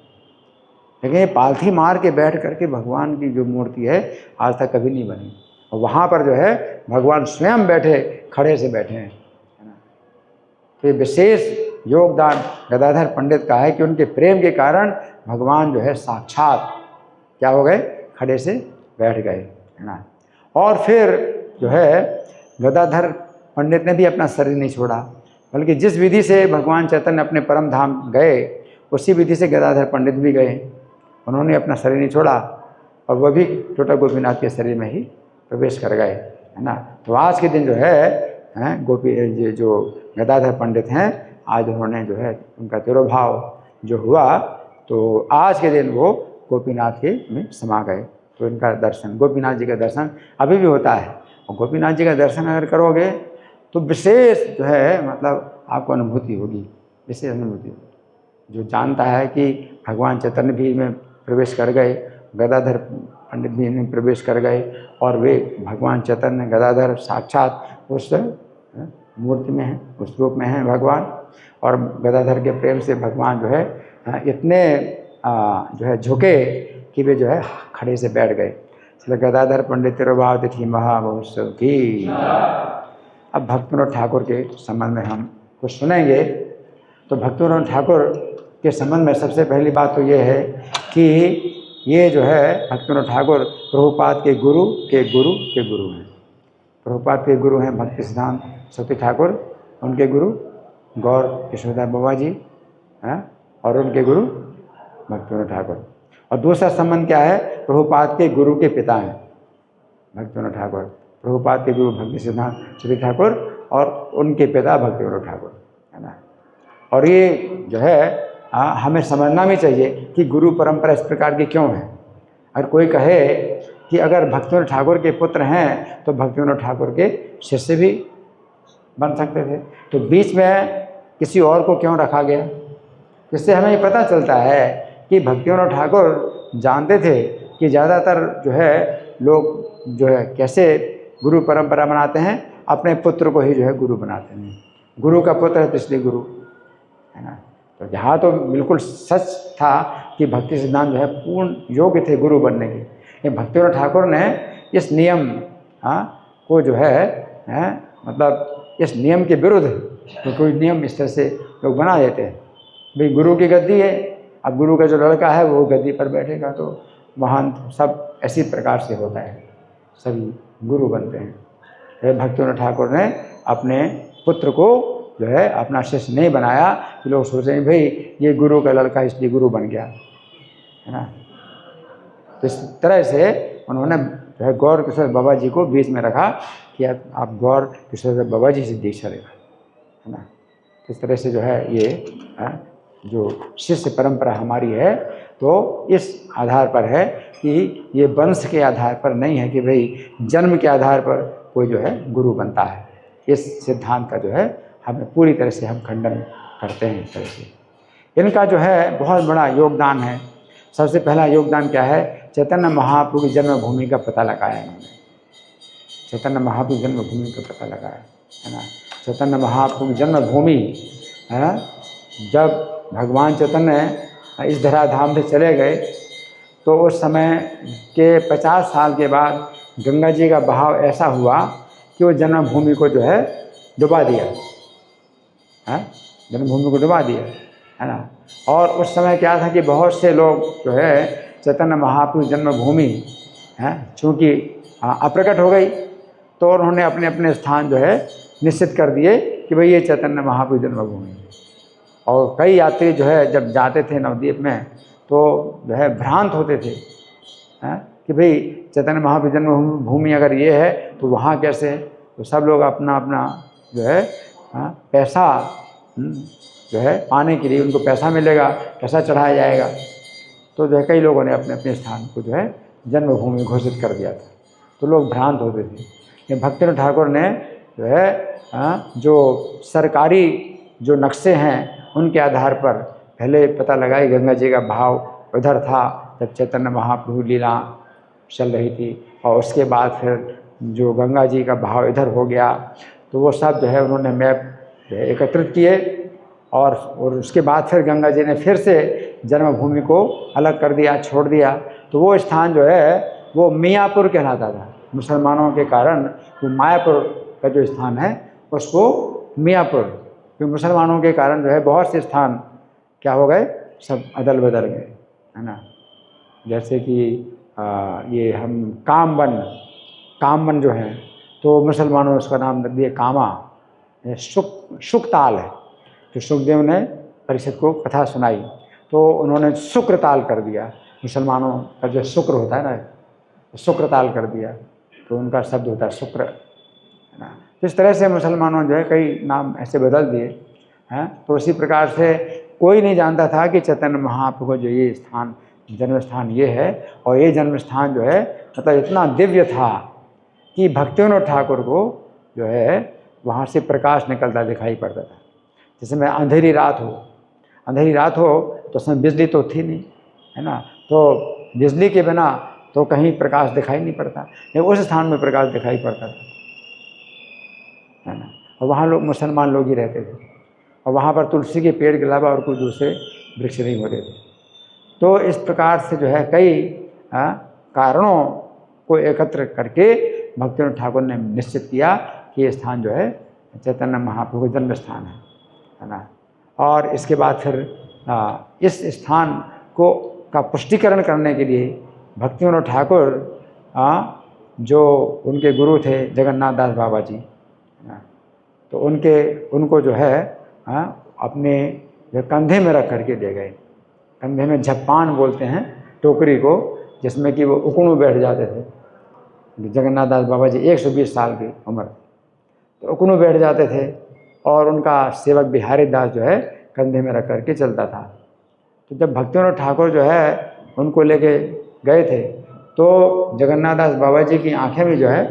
लेकिन ये पालथी मार के बैठ करके भगवान की जो मूर्ति है आज तक कभी नहीं बनी। और वहाँ पर जो है भगवान स्वयं बैठे, खड़े से बैठे हैं, है ना। तो ये विशेष योगदान गदाधर पंडित का है कि उनके प्रेम के कारण भगवान जो है साक्षात क्या हो गए, खड़े से बैठ गए, है ना। और फिर जो है गदाधर पंडित ने भी अपना शरीर नहीं छोड़ा, बल्कि जिस विधि से भगवान चैतन्य अपने परम धाम गए उसी विधि से गदाधर पंडित भी गए। उन्होंने अपना शरीर नहीं छोड़ा और वह भी टोटा गोपीनाथ के शरीर में ही प्रवेश कर गए, है ना। तो आज के दिन जो है ये जो गदाधर पंडित हैं, आज उन्होंने जो है उनका तिरोभाव जो हुआ, तो आज के दिन वो गोपीनाथ के में समा गए। तो इनका दर्शन, गोपीनाथ जी का दर्शन अभी भी होता है। और गोपीनाथ जी का दर्शन अगर करोगे तो विशेष जो है मतलब आपको अनुभूति होगी, विशेष अनुभूति होगी। जो जानता है कि भगवान चैतन्य भी में प्रवेश कर गए, गदाधर पंडित भी इनमें प्रवेश कर गए, और वे भगवान चैतन्य गदाधर साक्षात उस मूर्ति में हैं, उस रूप में हैं भगवान। और गदाधर के प्रेम से भगवान जो है इतने जो है झुके कि वे जो है खड़े से बैठ गए। इसलिए गदाधर पंडित तिरुभाव तिथि महामहोत्सव की। अब भक्तविनोद ठाकुर के संबंध में हम कुछ सुनेंगे। तो भक्तविनोद ठाकुर के संबंध में सबसे पहली बात तो ये है कि ये जो है भक्तविनोद ठाकुर प्रभुपाद के गुरु के गुरु के गुरु हैं। प्रभुपाद के गुरु हैं भक्ति सिद्धांत सरस्वती ठाकुर, उनके गुरु गौर किशोरदास बाबा जी हैं, और उनके गुरु भक्तिविनोद ठाकुर। और दूसरा संबंध क्या है, प्रभुपाद के गुरु के पिता हैं भक्तिविनोद ठाकुर, प्रभुपाद के गुरु भक्ति सिद्धांत श्री ठाकुर और उनके पिता भक्तिविनोद ठाकुर, है ना। और ये जो है हमें समझना भी चाहिए कि गुरु परंपरा इस प्रकार की क्यों है। अगर कोई कहे कि अगर भक्तिविनोद ठाकुर के पुत्र हैं तो भक्तिविनोद ठाकुर के शिष्य भी बन सकते थे, तो बीच में किसी और को क्यों रखा गया। इससे हमें ये पता चलता है कि भक्तिविनोद ठाकुर जानते थे कि ज़्यादातर जो है लोग जो है कैसे गुरु परंपरा बनाते हैं, अपने पुत्र को ही जो है गुरु बनाते हैं। गुरु का पुत्र है तो इसलिए गुरु, है ना। तो यहाँ तो बिल्कुल सच था कि भक्ति सिद्धांत जो है पूर्ण योग्य थे गुरु बनने के। ये भक्तिविनोद ठाकुर ने इस नियम को जो है मतलब इस नियम के विरुद्ध तो कोई नियम इस तरह से लोग बना देते हैं। भाई गुरु की गद्दी है, अब गुरु का जो लड़का है वो गद्दी पर बैठेगा, तो महान सब ऐसी प्रकार से होता है, सभी गुरु बनते हैं। भक्तिविनोद ठाकुर ने अपने पुत्र को जो है अपना शिष्य नहीं बनाया कि लोग सोचें भाई ये गुरु का लड़का इसलिए गुरु बन गया, है ना। तो इस तरह से उन्होंने जो है गौर किशोर बाबा जी को बीच में रखा कि आप गौर किशोर बाबा जी से दीक्षा लेगा, है ना। इस तरह से जो है ये जो शिष्य परंपरा हमारी है तो इस आधार पर है कि ये वंश के आधार पर नहीं है कि भाई जन्म के आधार पर कोई जो है गुरु बनता है। इस सिद्धांत का जो है हमें पूरी तरह से हम खंडन करते हैं। इस तरह से इनका जो है बहुत बड़ा योगदान है। सबसे पहला योगदान क्या है, चैतन्य महाप्रभु की जन्मभूमि का पता लगाया इन्होंने। चैतन्य महाप्रभु जन्मभूमि का पता लगाया, है ना। चैतन्य महाप्रभु की जन्मभूमि है, जब भगवान चैतन्य इस धराधाम से चले गए तो उस समय के 50 साल के बाद गंगा जी का बहाव ऐसा हुआ कि वो जन्मभूमि को जो है डुबा दिया, है, जन्मभूमि को डुबा दिया, है ना। और उस समय क्या था कि बहुत से लोग जो है चैतन्य महाप्रभु जन्मभूमि है चूँकि अप्रकट हो गई तो उन्होंने अपने अपने स्थान जो है निश्चित कर दिए कि भाई ये चैतन्य महाप्रभु जन्मभूमि है। और कई यात्री जो है जब जाते थे नवद्वीप में तो जो है भ्रांत होते थे कि भाई चैतन्य महाप्रभु जन्मभूमि अगर ये है तो वहाँ कैसे, तो सब लोग अपना अपना जो है पैसा जो है पाने के लिए उनको पैसा मिलेगा, पैसा चढ़ाया जाएगा, तो जो है कई लोगों ने अपने अपने स्थान को जो है जन्मभूमि घोषित कर दिया था, तो लोग भ्रांत होते थे। ये भक्तिविनोद ठाकुर ने जो है जो सरकारी जो नक्शे हैं उनके आधार पर पहले पता लगाई गंगा जी का भाव उधर था जब चैतन्य महाप्रभु लीला चल रही थी, और उसके बाद फिर जो गंगा जी का भाव इधर हो गया तो वो सब जो है उन्होंने मैप एकत्रित किए और उसके बाद फिर गंगा जी ने फिर से जन्मभूमि को अलग कर दिया, छोड़ दिया। तो वो स्थान जो है वो मियाँपुर कहलाता था। मुसलमानों के कारण वो मायापुर का जो स्थान है उसको मियाँपुर, क्योंकि मुसलमानों के कारण जो है बहुत से स्थान क्या हो गए, सब अदल बदल गए, है ना। जैसे कि ये हम कामवन जो है तो मुसलमानों ने उसका नाम रख दिया कामा, शुकताल है। तो सुखदेव ने परिषद को कथा सुनाई तो उन्होंने शुक्रताल कर दिया, मुसलमानों का जो शुक्र होता है ना शुक्रताल कर दिया, तो उनका शब्द होता है शुक्र, है ना। तो इस तरह से मुसलमानों जो है कई नाम ऐसे बदल दिए हैं। तो उसी प्रकार से कोई नहीं जानता था कि चैतन्य महाप्रभु जो ये स्थान जन्म स्थान ये है, और ये जन्म स्थान जो है मतलब इतना दिव्य था कि भक्तिविनोद ठाकुर को जो है वहाँ से प्रकाश निकलता दिखाई पड़ता था। जैसे में अंधेरी रात हो तो उसमें बिजली तो थी नहीं, है ना, तो बिजली के बिना तो कहीं प्रकाश दिखाई नहीं पड़ता, लेकिन उस स्थान में प्रकाश दिखाई पड़ता था, है ना। और वहाँ लोग मुसलमान लोग ही रहते थे और वहाँ पर तुलसी के पेड़ के अलावा और कोई दूसरे वृक्ष नहीं होते थे। तो इस प्रकार से जो है कई कारणों को एकत्र करके भक्तिविनोद ठाकुर ने निश्चित किया कि ये स्थान जो है चैतन्य महाप्रभु जन्म स्थान है ना। और इसके बाद फिर इस स्थान को का पुष्टिकरण करने के लिए भक्तिविनोद ठाकुर जो उनके गुरु थे जगन्नाथ दास बाबा जी, तो उनको जो है अपने जो कंधे में रख करके दे गए। कंधे में झप्पान बोलते हैं टोकरी को, जिसमें कि वो उकड़ू बैठ जाते थे। जगन्नाथ दास बाबा जी 120 साल की उम्र, तो उकड़ू बैठ जाते थे और उनका सेवक बिहारी दास जो है कंधे में रख करके चलता था। तो जब भक्तिविनोद ठाकुर जो है उनको लेके गए थे, तो जगन्नाथ दास बाबा जी की आंखें भी जो है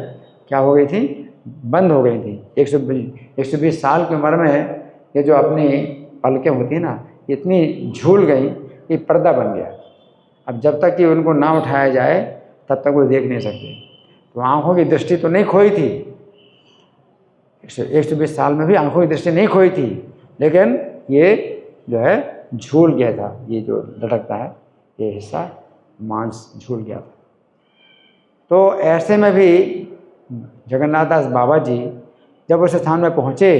क्या हो गई थी, बंद हो गई थी। 120 साल की उम्र में ये जो अपनी पलकें होती ना, इतनी झूल गई कि पर्दा बन गया। अब जब तक कि उनको ना उठाया जाए तब तक वो देख नहीं सकते। तो आंखों की दृष्टि तो नहीं खोई थी, 120 साल में भी आंखों की दृष्टि नहीं खोई थी, लेकिन ये जो है झूल गया था। ये जो लटकता है ये हिस्सा मांस झूल गया था। तो ऐसे में भी जगन्नाथ दास बाबा जी जब उस स्थान में पहुँचे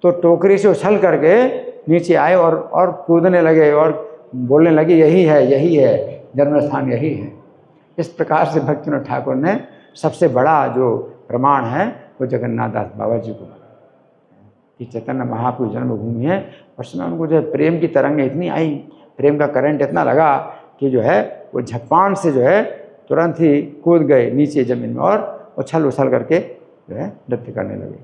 तो टोकरी से उछल करके नीचे आए और कूदने लगे और बोलने लगे, यही है जन्म स्थान, यही है। इस प्रकार से भक्तिविनोद ठाकुर ने सबसे बड़ा जो प्रमाण है वो जगन्नाथ दास बाबा जी को कि चैतन्य महाप्रभु जन्मभूमि है। उस समय उनको जो है प्रेम की तरंगें इतनी आई, प्रेम का करंट इतना लगा कि जो है वो झप्पान से जो है तुरंत ही कूद गए नीचे ज़मीन में और उछल उछल करके जो है नृत्य करने लगे।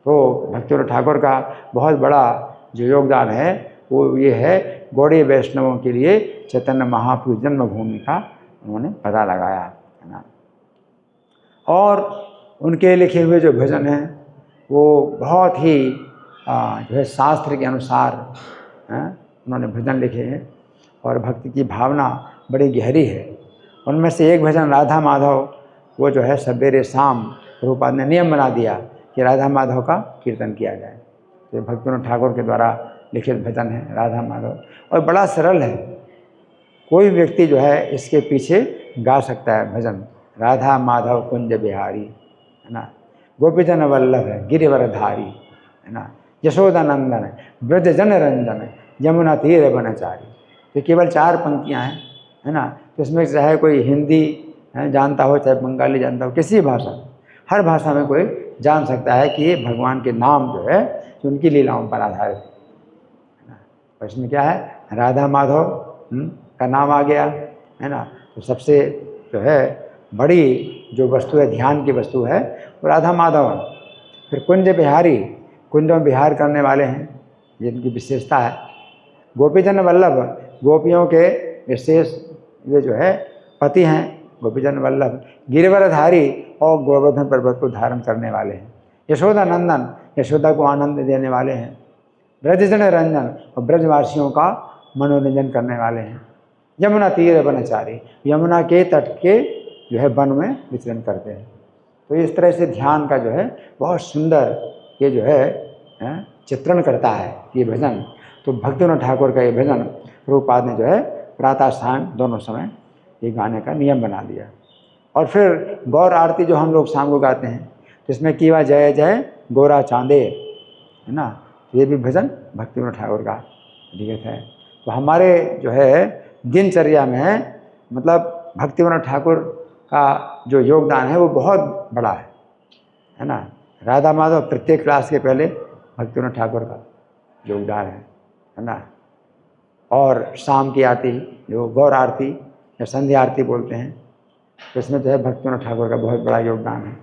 तो भक्तिविनोद ठाकुर का बहुत बड़ा जो योगदान है वो ये है, गौड़ीय वैष्णवों के लिए चैतन्य महाप्रभु जन्मभूमि का उन्होंने पता लगाया, है ना। और उनके लिखे हुए जो भजन हैं वो बहुत ही जो है शास्त्र के अनुसार उन्होंने भजन लिखे हैं और भक्ति की भावना बड़ी गहरी है। उनमें से एक भजन राधा माधव, वो जो है सवेरे शाम प्रभुपाद ने नियम बना दिया कि राधा माधव का कीर्तन किया जाए। तो भक्तिविनोद ठाकुर के द्वारा लिखित भजन है राधा माधव, और बड़ा सरल है। कोई व्यक्ति जो है इसके पीछे गा सकता है भजन। राधा माधव कुंज बिहारी, है ना, गोपीजन वल्लभ है गिरिवरधारी, है ना, यशोदा नंदन ब्रज जन रंजन यमुना तीर बनचारी। तो केवल 4 पंक्तियाँ हैं, है ना। तो इसमें चाहे कोई हिंदी जानता हो, चाहे बंगाली जानता हो, किसी भाषा, हर भाषा में कोई जान सकता है कि ये भगवान के नाम जो है कि उनकी लीलाओं पर आधारित है। और इसमें क्या है, राधा माधव का नाम आ गया, है ना। तो सबसे जो है बड़ी जो वस्तु है, ध्यान की वस्तु है, वो राधा माधव है। फिर कुंज बिहारी, कुंज में विहार करने वाले हैं, जिनकी विशेषता है। गोपीजन वल्लभ, गोपियों के विशेष ये जो है पति हैं गोपीजन वल्लभ। गिरिवरधारी, और गोवर्धन पर्वत को धारण करने वाले हैं। यशोदा नंदन, यशोदा को आनंद देने वाले हैं। ब्रजजन रंजन, और ब्रजवासियों का मनोरंजन करने वाले हैं। यमुना तीर बनचारी, यमुना के तट के जो है वन में विचरण करते हैं। तो इस तरह से ध्यान का जो है बहुत सुंदर ये जो है चित्रण करता है ये भजन। तो भक्तिविनोद ठाकुर का ये भजन प्रभुपाद ने जो है प्रातः शाम दोनों समय ये गाने का नियम बना दिया। और फिर गौर आरती जो हम लोग शाम को गाते हैं, तो इसमें कीवा जय जय गोरा चांदे, है ना, तो ये भी भजन भक्तिविनोद ठाकुर का लिखित है। तो हमारे जो है दिनचर्या में मतलब भक्तिविनोद ठाकुर का जो योगदान है वो बहुत बड़ा है ना। राधा माधव प्रत्येक क्लास के पहले भक्तिविनोद ठाकुर का योगदान है ना। और शाम की आरती जो गौर आरती या संध्या आरती बोलते हैं, तो इसमें जो है भक्तिविनोद ठाकुर का बहुत बड़ा योगदान है।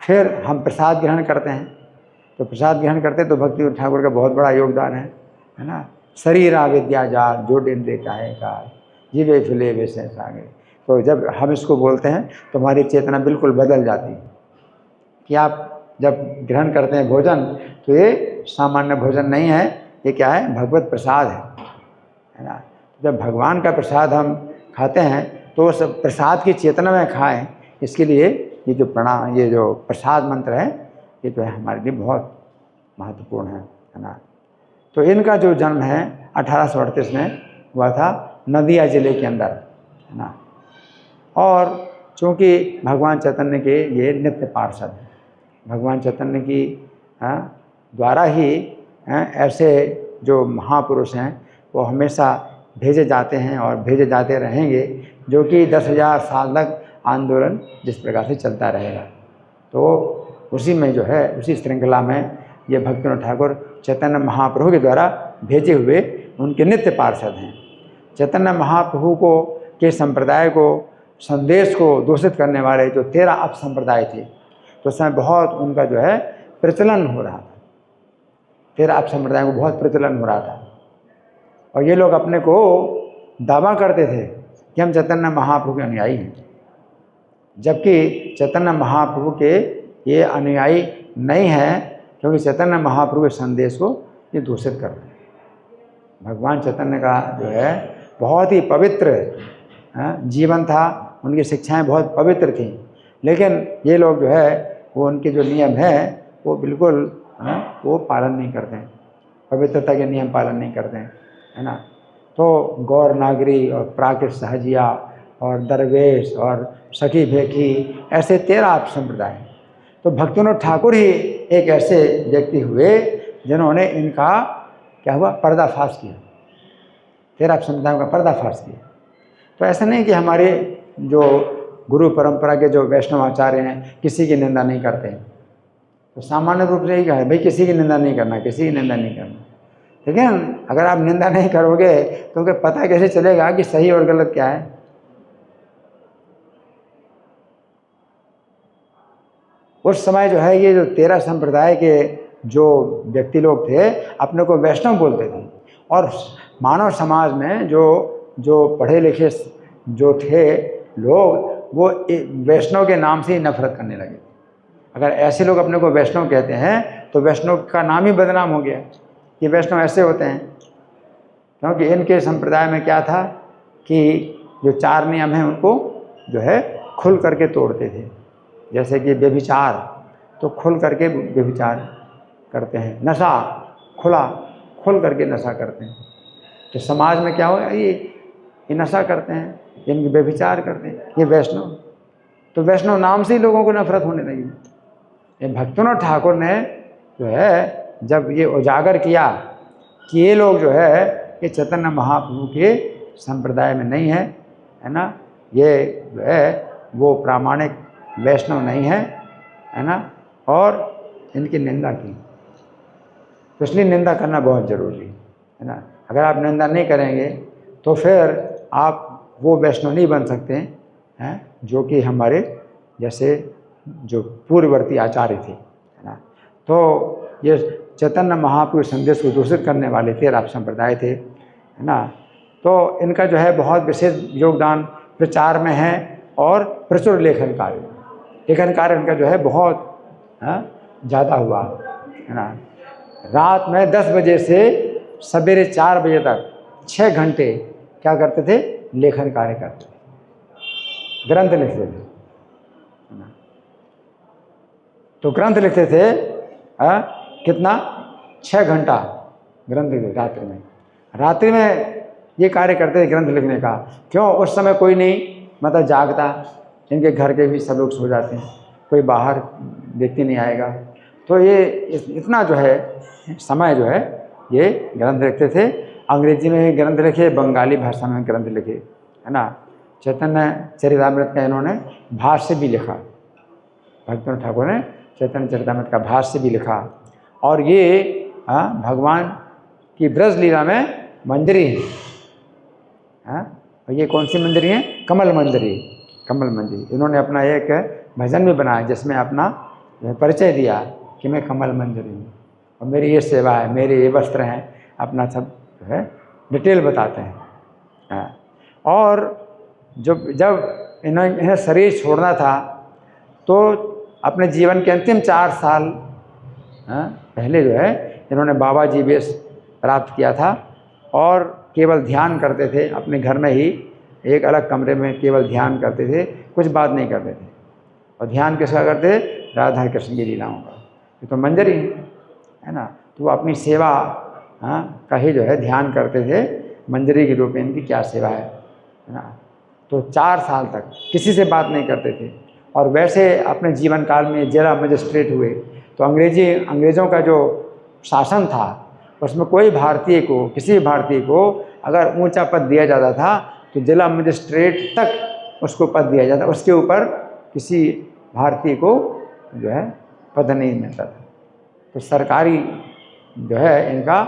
फिर हम प्रसाद ग्रहण करते हैं, तो प्रसाद ग्रहण करते हैं तो भक्तिविनोद ठाकुर का बहुत बड़ा योगदान है ना। शरीर विद्या जाल जो इंद्रिय काहे का जीवे फिले वे सागे। तो जब हम इसको बोलते हैं तो हमारी चेतना बिल्कुल बदल जाती है कि आप जब ग्रहण करते हैं भोजन, तो ये सामान्य भोजन नहीं है, ये क्या है, भगवत प्रसाद है ना। जब भगवान का प्रसाद हम खाते हैं तो उस प्रसाद की चेतना में खाएं, इसके लिए ये जो प्रणाम, ये जो प्रसाद मंत्र है, ये तो है हमारे लिए बहुत महत्वपूर्ण है ना। तो इनका जो जन्म है 1838 में हुआ था नदिया जिले के अंदर, है ना। और चूँकि भगवान चैतन्य के ये नित्य पार्षद हैं, भगवान चैतन्य की द्वारा ही ऐसे जो महापुरुष हैं वो हमेशा भेजे जाते हैं और भेजे जाते रहेंगे, जो कि 10,000 साल तक आंदोलन जिस प्रकार से चलता रहेगा। तो उसी में जो है, उसी श्रृंखला में ये भक्तिविनोद ठाकुर चैतन्य महाप्रभु के द्वारा भेजे हुए उनके नित्य पार्षद हैं। चैतन्य महाप्रभु को के संप्रदाय को, संदेश को दूषित करने वाले जो 13 अपसंप्रदाय थे, तो उस समय बहुत उनका जो है प्रचलन हो रहा था। 13 अपसंप्रदाय को बहुत प्रचलन हो रहा था और ये लोग अपने को दावा करते थे कि हम चैतन्य महाप्रभु के अनुयायी हैं, जबकि चैतन्य महाप्रभु के ये अनुयायी नहीं हैं, क्योंकि चैतन्य महाप्रभु के संदेश को ये दूषित कर रहे हैं। भगवान चैतन्य का जो है बहुत ही पवित्र जीवन था, उनकी शिक्षाएं बहुत पवित्र थीं, लेकिन ये लोग जो है वो उनके जो नियम है वो बिल्कुल वो पालन नहीं करते हैं, पवित्रता के नियम पालन नहीं करते हैं, है ना। तो गौर नागरी और प्राकृत सहजिया और दरवेश और सखी भेखी ऐसे 13 संप्रदाय। तो भक्तिविनोद ठाकुर ही एक ऐसे व्यक्ति हुए जिन्होंने इनका क्या हुआ, पर्दाफाश किया, 13 संप्रदायों का पर्दाफाश किया। तो ऐसा नहीं कि हमारे जो गुरु परंपरा के जो वैष्णव आचार्य हैं किसी की निंदा नहीं करते हैं, तो सामान्य रूप से यही कहा है भाई किसी की निंदा नहीं करना, किसी की निंदा नहीं करना। लेकिन अगर आप निंदा नहीं करोगे तो उनको पता कैसे चलेगा कि सही और गलत क्या है। उस समय जो है ये जो 13 संप्रदाय के जो व्यक्ति लोग थे अपने को वैष्णव बोलते थे, और मानव समाज में जो पढ़े लिखे जो थे लोग वो वैष्णव के नाम से ही नफरत करने लगे। अगर ऐसे लोग अपने को वैष्णव कहते हैं तो वैष्णव का नाम ही बदनाम हो गया कि वैष्णव ऐसे होते हैं, क्योंकि इनके संप्रदाय में क्या था कि जो 4 नियम हैं उनको जो है खुल करके तोड़ते थे। जैसे कि व्यभिचार, तो खुल करके व्यभिचार करते हैं, नशा खुल करके नशा करते हैं। तो समाज में क्या होगा, ये नशा करते हैं, ये व्यभिचार करते हैं, ये वैष्णव। तो वैष्णव नाम से ही लोगों को नफरत होने लगी। ये भक्तिविनोद ठाकुर ने जो है जब ये उजागर किया कि ये लोग जो है ये चैतन्य महाप्रभु के संप्रदाय में नहीं है ना, ये जो है वो प्रामाणिक वैष्णव नहीं है ना, और इनकी निंदा की। तो इसलिए निंदा करना बहुत ज़रूरी है ना। अगर आप निंदा नहीं करेंगे तो फिर आप वो वैष्णव नहीं बन सकते हैं जो कि हमारे जैसे जो पूर्ववर्ती आचार्य थे, है ना। तो ये चैतन्य महाप्रभु संदेश को दूषित करने वाले 13 संप्रदाय थे, है ना। तो इनका जो है बहुत विशेष योगदान प्रचार में है और प्रचुर लेखन कार्य इनका जो है बहुत ज़्यादा हुआ, है ना। रात में 10 बजे से सवेरे 4 बजे तक 6 घंटे क्या करते थे, लेखन कार्य करते थे, ग्रंथ लिखते थे, है ना। तो ग्रंथ लिखते थे कितना, 6 घंटा ग्रंथ लिखते रात्रि में ये कार्य करते थे ग्रंथ लिखने का। क्यों, उस समय कोई नहीं मतलब जागता, इनके घर के भी सब लोग सो जाते हैं, कोई बाहर व्यक्ति नहीं आएगा। तो ये इतना जो है समय जो है ये ग्रंथ लिखते थे। अंग्रेजी में भी ग्रंथ लिखे, बंगाली भाषा में ग्रंथ लिखे, है ना। चैतन्य चरितामृत का इन्होंने भाष्य भी लिखा, भक्तिविनोद ठाकुर ने चैतन्य चरितामृत का भाष्य भी लिखा। और ये भगवान की ब्रज लीला में मंजरी है। और ये कौन सी मंजरी है, कमल मंजरी। कमल मंजरी इन्होंने अपना एक भजन भी बनाया जिसमें अपना परिचय दिया कि मैं कमल मंजरी हूँ और मेरी ये सेवा है, मेरे ये वस्त्र हैं, अपना सब जो है डिटेल बताते हैं। और जब इन्हें शरीर छोड़ना था तो अपने जीवन के अंतिम 4 साल पहले जो है इन्होंने बाबा जी वेश प्राप्त किया था और केवल ध्यान करते थे। अपने घर में ही एक अलग कमरे में केवल ध्यान करते थे, कुछ बात नहीं करते थे। और ध्यान किसका करते, राधा कृष्ण की लीलाओं का। ये तो मंजरी है ना। तो वो अपनी सेवा का ही जो है ध्यान करते थे, मंजरी के रूप में इनकी क्या सेवा है ना। तो 4 साल तक किसी से बात नहीं करते थे। और वैसे अपने जीवन काल में जिला मजिस्ट्रेट हुए तो अंग्रेज़ों का जो शासन था उसमें कोई भारतीय को, किसी भी भारतीय को अगर ऊंचा पद दिया जाता था तो जिला मजिस्ट्रेट तक उसको पद दिया जाता, उसके ऊपर किसी भारतीय को जो है पद नहीं मिलता था। तो सरकारी जो है इनका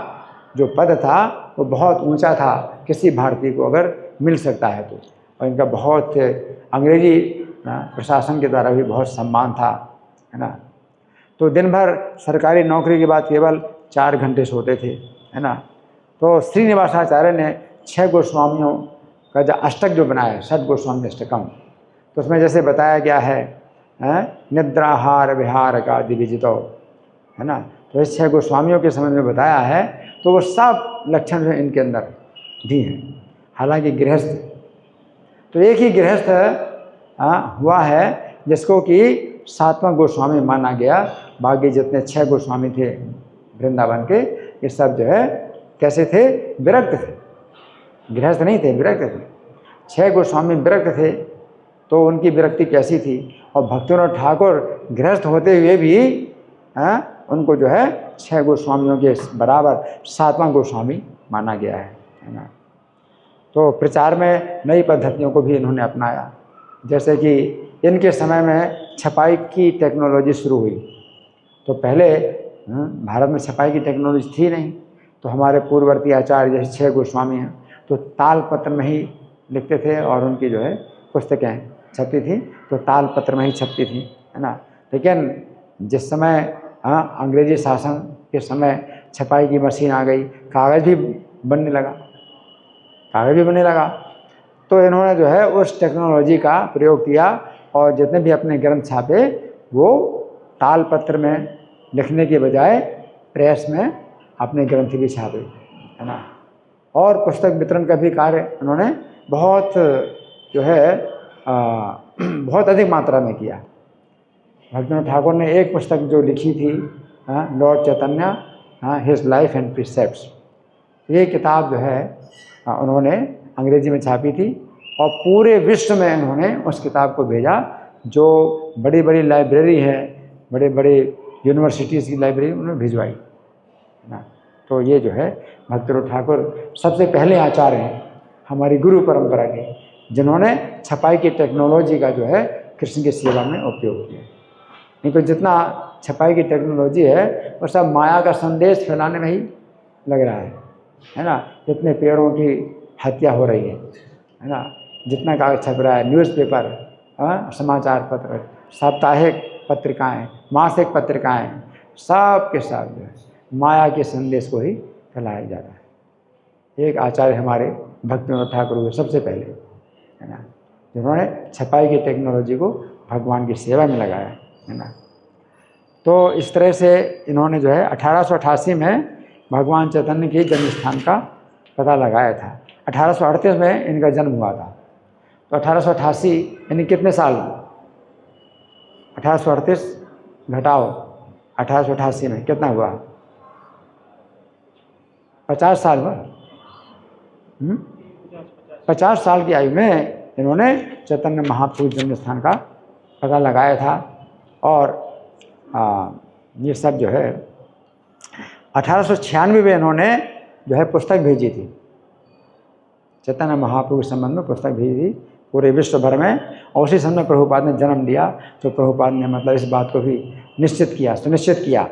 जो पद था वो बहुत ऊंचा था, किसी भारतीय को अगर मिल सकता है तो। और इनका बहुत अंग्रेजी प्रशासन के द्वारा भी बहुत सम्मान था, है ना। तो दिन भर सरकारी नौकरी के बाद केवल 4 घंटे सोते थे, है ना। तो श्रीनिवासाचार्य ने 6 गोस्वामियों का जो अष्टक जो बनाया है, षट गोस्वामी अष्टकम, तो उसमें जैसे बताया गया है निद्राहार विहार का दिविजितो, है ना। तो इस 6 गोस्वामियों के समय में बताया है, तो वो सब लक्षण जो इनके अंदर भी हैं। हालांकि गृहस्थ, तो एक ही गृहस्थ हुआ है जिसको कि 7वां गोस्वामी माना गया। बाकी जितने 6 गोस्वामी थे वृंदावन के, ये सब जो है कैसे थे, विरक्त थे, गृहस्थ नहीं थे, विरक्त थे। 6 गोस्वामी विरक्त थे, तो उनकी विरक्ति कैसी थी। और भक्तिविनोद ठाकुर गृहस्थ होते हुए भी उनको जो है 6 गोस्वामियों के बराबर 7वां गोस्वामी माना गया है ना। तो प्रचार में नई पद्धतियों को भी इन्होंने अपनाया, जैसे कि इनके समय में छपाई की टेक्नोलॉजी शुरू हुई। तो पहले भारत में छपाई की टेक्नोलॉजी थी नहीं, तो हमारे पूर्ववर्ती आचार्य जैसे 6 गोस्वामी हैं, तो ताल पत्र में ही लिखते थे और उनकी जो है पुस्तकें छपती थी, तो ताल पत्र में ही छपती थी, है ना। लेकिन जिस समय अंग्रेजी शासन के समय छपाई की मशीन आ गई, कागज़ भी बनने लगा, तो इन्होंने जो है उस टेक्नोलॉजी का प्रयोग किया और जितने भी अपने ग्रंथ छापे वो ताल पत्र में लिखने के बजाय प्रेस में अपने ग्रंथ भी छापे, है ना। और पुस्तक वितरण का भी कार्य उन्होंने बहुत जो है बहुत अधिक मात्रा में किया। भक्तिविनोद ठाकुर ने एक पुस्तक जो लिखी थी, Lord Chaitanya his life and precepts, ये किताब जो है उन्होंने अंग्रेजी में छापी थी और पूरे विश्व में उन्होंने उस किताब को भेजा। जो बड़ी बड़ी लाइब्रेरी है, बड़े बड़े यूनिवर्सिटीज़ की लाइब्रेरी उन्होंने भिजवाई, है ना। तो ये जो है भक्तिविनोद ठाकुर सबसे पहले आचार्य हैं हमारी गुरु परंपरा के, जिन्होंने छपाई की टेक्नोलॉजी का जो है कृष्ण की सेवा में उपयोग किया। नहीं तो जितना छपाई की टेक्नोलॉजी है वो सब माया का संदेश फैलाने में ही लग रहा है ना। जितने पेड़ों की हत्या हो रही है ना, जितना कागज छप रहा है, न्यूज़पेपर, समाचार पत्र, साप्ताहिक पत्रिकाएं, मासिक पत्रिकाएं, सब के सब जो है माया के संदेश को ही फैलाया जा रहा है। एक आचार्य हमारे भक्तिविनोद ठाकुर हुए सबसे पहले, है ना, जिन्होंने छपाई की टेक्नोलॉजी को भगवान की सेवा में लगाया, है ना। तो इस तरह से इन्होंने जो है 1888 में भगवान चैतन्य के जन्म स्थान का पता लगाया था। 1838 में इनका जन्म हुआ था, तो 1888 यानी कितने साल, 1838 घटाओ 1888 में कितना हुआ, 50 साल हुआ। 50 साल की आयु में इन्होंने चैतन्य महाप्रभु जन्म स्थान का पता लगाया था। और ये सब जो है 1896 में इन्होंने जो है पुस्तक भेजी थी, चैतन्य महाप्रभु के संबंध में पुस्तक भेजी थी पूरे विश्व भर में। और उसी समय प्रभुपाद ने जन्म लिया। तो प्रभुपाद ने मतलब इस बात को भी सुनिश्चित किया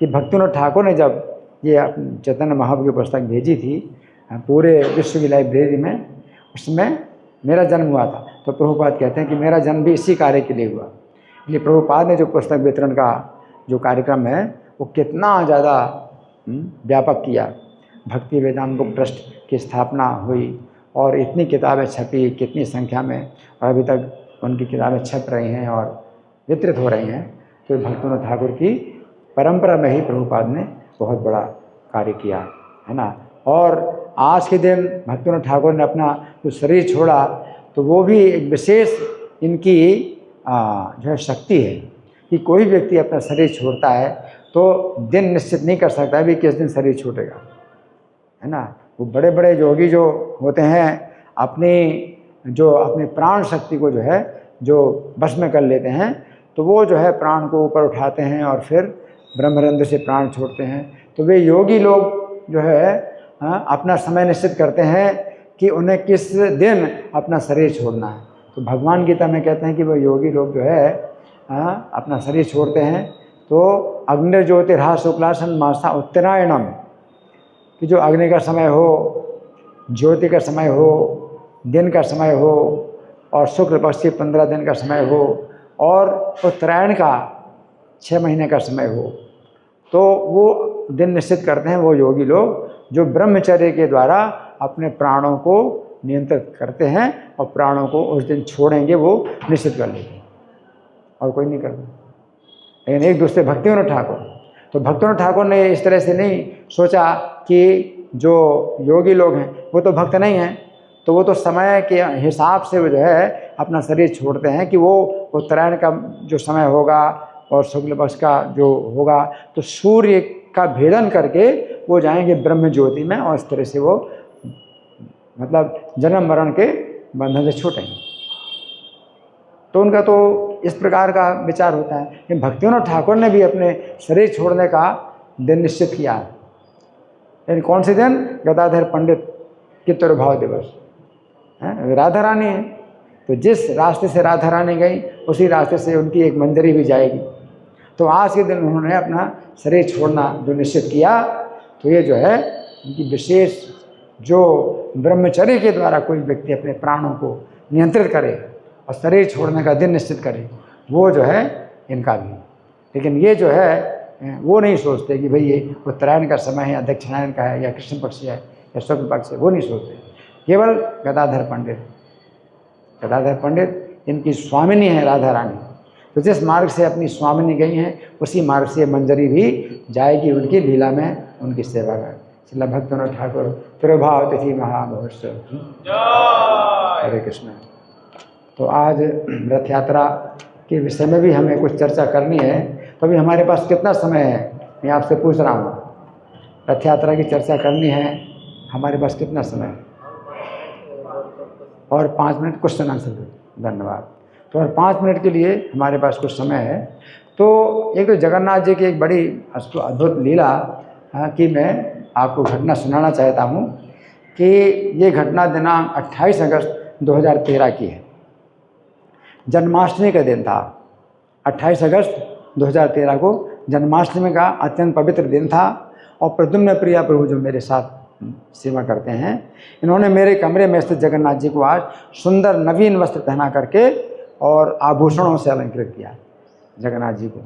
कि भक्तिविनोद ठाकुर ने जब ये चैतन्य महाप्रभु की पुस्तक भेजी थी पूरे विश्व की लाइब्रेरी में, उसमें मेरा जन्म हुआ था। तो प्रभुपाद कहते हैं कि मेरा जन्म भी इसी कार्य के लिए हुआ। इसलिए प्रभुपाद ने जो पुस्तक वितरण का जो कार्यक्रम है वो कितना ज़्यादा व्यापक किया। भक्ति वेदांत बुक ट्रस्ट की स्थापना हुई और इतनी किताबें छपी, कितनी संख्या में, और अभी तक उनकी किताबें छप रही हैं और वितरित हो रही हैं। तो भक्तिविनोद ठाकुर की परंपरा में ही प्रभुपाद ने बहुत बड़ा कार्य किया, है ना। और आज के दिन भक्तिविनोद ठाकुर ने अपना जो शरीर छोड़ा, तो वो भी एक विशेष इनकी जो है शक्ति है कि कोई व्यक्ति अपना शरीर छोड़ता है तो दिन निश्चित नहीं कर सकता है भी किस दिन शरीर छूटेगा, है ना। वो बड़े बड़े योगी जो होते हैं अपनी प्राण शक्ति को जो है जो बस में कर लेते हैं, तो वो जो है प्राण को ऊपर उठाते हैं और फिर ब्रह्मरंध्र से प्राण छोड़ते हैं। तो वे योगी लोग जो है अपना समय निश्चित करते हैं कि उन्हें किस दिन अपना शरीर छोड़ना है। तो भगवान गीता में कहते हैं कि वो योगी लोग जो है अपना शरीर छोड़ते हैं तो अग्निर्ज्योतिर्हा शुक्लासन मासा उत्तरायणम, कि जो अग्नि का समय हो, ज्योति का समय हो, दिन का समय हो, और शुक्ल पक्ष के 15 दिन का समय हो, और उत्तरायण का 6 महीने का समय हो, तो वो दिन निश्चित करते हैं वो योगी लोग जो ब्रह्मचर्य के द्वारा अपने प्राणों को नियंत्रित करते हैं और प्राणों को उस दिन छोड़ेंगे वो निश्चित कर लेते हैं, और कोई नहीं करता। लेकिन एक दूसरे भक्तिविनोद ठाकुर, तो भक्तिविनोद ठाकुर ने इस तरह से नहीं सोचा कि जो योगी लोग हैं वो तो भक्त नहीं हैं, तो वो तो समय के हिसाब से वो जो है अपना शरीर छोड़ते हैं कि वो उत्तरायण का जो समय होगा और शुक्ल पक्ष का जो होगा तो सूर्य का भेदन करके वो जाएंगे ब्रह्म ज्योति में, और इस तरह से वो मतलब जन्म मरण के बंधन से छूटेंगे। तो उनका तो इस प्रकार का विचार होता है कि भक्तिविनोद ठाकुर ने भी अपने शरीर छोड़ने का दिन निश्चित किया है। यानी कौन से दिन? गदाधर पंडित के तिरुभाव दिवस है, राधा रानी है, तो जिस रास्ते से राधा रानी गई उसी रास्ते से उनकी एक मंजरी भी जाएगी। तो आज के दिन उन्होंने अपना शरीर छोड़ना जो निश्चित किया, तो ये जो है उनकी विशेष जो ब्रह्मचर्य के द्वारा कोई व्यक्ति अपने प्राणों को नियंत्रित करे और शरीर छोड़ने का दिन निश्चित करे, वो जो है इनका भी। लेकिन ये जो है वो नहीं सोचते कि भाई ये उत्तरायण का समय है या दक्षिणायन का है या कृष्ण पक्ष है या शुक्ल पक्ष है, वो नहीं सोचते। केवल गदाधर पंडित इनकी स्वामिनी है राधा रानी, तो जिस मार्ग से अपनी स्वामिनी गई हैं उसी मार्ग से मंजरी भी जाएगी उनकी लीला में, उनकी सेवा में। श्रील भक्तिविनोद ठाकुर तिरुभाव तिथि महामहोत्सव, हरे कृष्ण। तो आज रथ यात्रा के विषय में भी हमें कुछ चर्चा करनी है, तो अभी हमारे पास कितना समय है मैं आपसे पूछ रहा हूँ। रथ यात्रा की चर्चा करनी है, हमारे पास कितना समय है? और 5 मिनट क्वेश्चन आंसर दो, धन्यवाद। तो और 5 मिनट के लिए हमारे पास कुछ समय है। तो एक तो जगन्नाथ जी की एक बड़ी अद्भुत लीला कि मैं आपको घटना सुनाना चाहता हूँ कि ये घटना दिनांक 28 अगस्त 2013 की है। जन्माष्टमी का दिन था। 28 अगस्त 2013 को जन्माष्टमी का अत्यंत पवित्र दिन था, और प्रद्युम्न प्रिया प्रभु जो मेरे साथ सेवा करते हैं, इन्होंने मेरे कमरे में स्थित जगन्नाथ जी को आज सुंदर नवीन वस्त्र पहना करके और आभूषणों से अलंकृत किया जगन्नाथ जी को,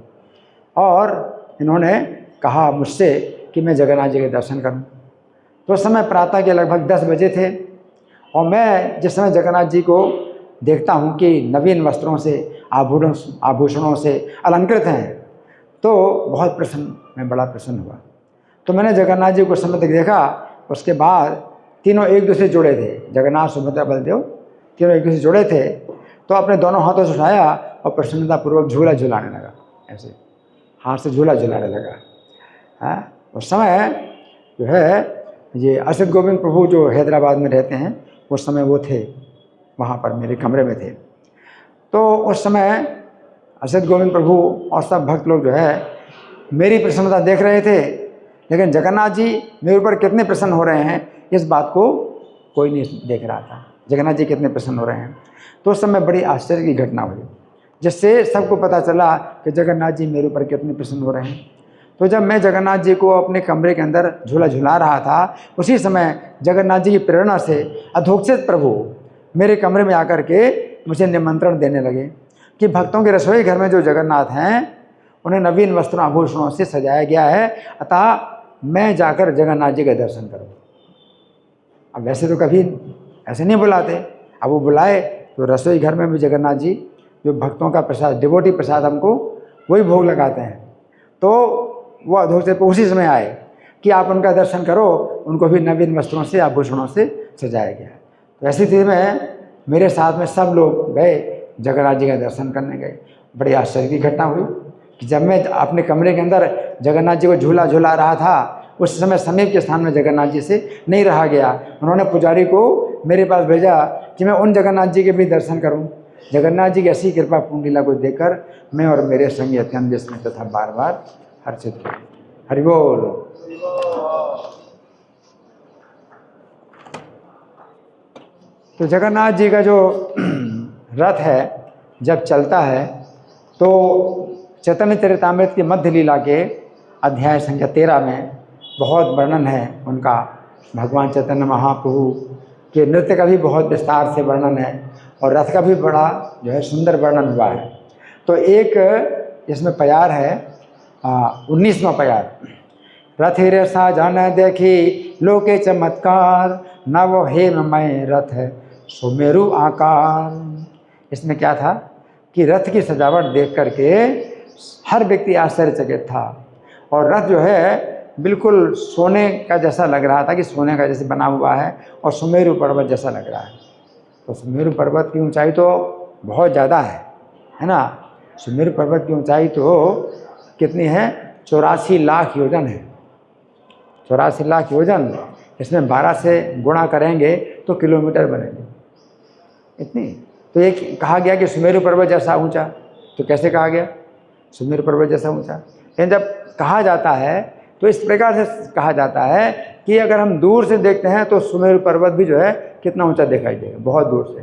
और इन्होंने कहा मुझसे कि मैं जगन्नाथ जी के दर्शन करूं। तो उस समय प्रातः के लगभग 10 बजे थे, और मैं जिस समय जगन्नाथ जी को देखता हूं कि नवीन वस्त्रों से आभूषणों से अलंकृत हैं, तो बहुत प्रसन्न, मैं बड़ा प्रसन्न हुआ। तो मैंने जगन्नाथ जी को समय तक देखा। उसके बाद तीनों एक दूसरे जुड़े थे, जगन्नाथ सुभद्रा बलदेव तीनों एक दूसरे जुड़े थे। तो अपने दोनों हाथों से उठाया और प्रसन्नतापूर्वक झूला झुलाने लगा, ऐसे हाथ से झूला झुलाने लगा। उस समय जो है ये असित गोविंद प्रभु जो हैदराबाद में रहते हैं, उस समय वो थे वहाँ पर, मेरे कमरे में थे। तो उस समय असित गोविंद प्रभु और सब भक्त लोग जो है मेरी प्रसन्नता देख रहे थे, लेकिन जगन्नाथ जी मेरे ऊपर कितने प्रसन्न हो रहे हैं इस बात को कोई नहीं देख रहा था, जगन्नाथ जी कितने प्रसन्न हो रहे हैं। तो उस समय बड़ी आश्चर्य की घटना हुई, जिससे सबको पता चला कि जगन्नाथ जी मेरे ऊपर कितने प्रसन्न हो रहे हैं। तो जब मैं जगन्नाथ जी को अपने कमरे के अंदर झूला झुला रहा था, उसी समय जगन्नाथ जी की प्रेरणा से अधोक्षित प्रभु मेरे कमरे में आकर के मुझे निमंत्रण देने लगे कि भक्तों के रसोई घर में जो जगन्नाथ हैं उन्हें नवीन वस्त्रों आभूषणों से सजाया गया है, अतः मैं जाकर जगन्नाथ जी का दर्शन करूं। अब वैसे तो कभी ऐसे नहीं बुलाते, अब वो बुलाए तो रसोई घर में भी जगन्नाथ जी जो भक्तों का प्रसाद, डिवोटी प्रसाद हमको वही भोग लगाते हैं। तो वो अधोक्षित उसी समय आए कि आप उनका दर्शन करो, उनको भी नवीन वस्त्रों से आभूषणों से सजाया गया है। तो ऐसी स्थिति में मेरे साथ में सब लोग गए, जगन्नाथ जी का दर्शन करने गए। बड़ी आश्चर्य की घटना हुई कि जब मैं अपने कमरे के अंदर जगन्नाथ जी को झूला झूला रहा था, उस समय समीप के स्थान में जगन्नाथ जी से नहीं रहा गया। उन्होंने पुजारी को मेरे पास भेजा कि मैं उन जगन्नाथ जी के भी दर्शन करूं। जगन्नाथ जी की ऐसी कृपा पूर्ण लीला को देखकर मैं और मेरे संगी अत्यंत विस्मित तथा बार बार हर्षित हुए। हरि बोल। तो जगन्नाथ जी का जो रथ है जब चलता है तो चैतन्य चरितामृत की मध्य लीला के अध्याय संख्या 13 में बहुत वर्णन है उनका। भगवान चैतन्य महाप्रभु के नृत्य का भी बहुत विस्तार से वर्णन है और रथ का भी बड़ा जो है सुंदर वर्णन हुआ है। तो एक इसमें प्यार है 19वां प्यार। रथिर साजन देखी लोके चमत्कार, नव हेममय रथ सुमेरु आकार। इसमें क्या था कि रथ की सजावट देख करके हर व्यक्ति आश्चर्यचकित था और रथ जो है बिल्कुल सोने का जैसा लग रहा था कि सोने का जैसे बना हुआ है और सुमेरु पर्वत जैसा लग रहा है। तो सुमेरु पर्वत की ऊंचाई तो बहुत ज़्यादा है ना। सुमेरु पर्वत की ऊंचाई तो कितनी है? 84 लाख योजन है। 84 लाख योजन, इसमें 12 से गुणा करेंगे तो किलोमीटर बनेंगे इतनी। तो एक कहा गया कि सुमेरु पर्वत जैसा ऊंचा। तो कैसे कहा गया सुमेरु पर्वत जैसा ऊंचा? लेकिन जब कहा जाता है तो इस प्रकार से कहा जाता है कि अगर हम दूर से देखते हैं तो सुमेरु पर्वत भी जो है कितना ऊंचा दिखाई देगा, बहुत दूर से,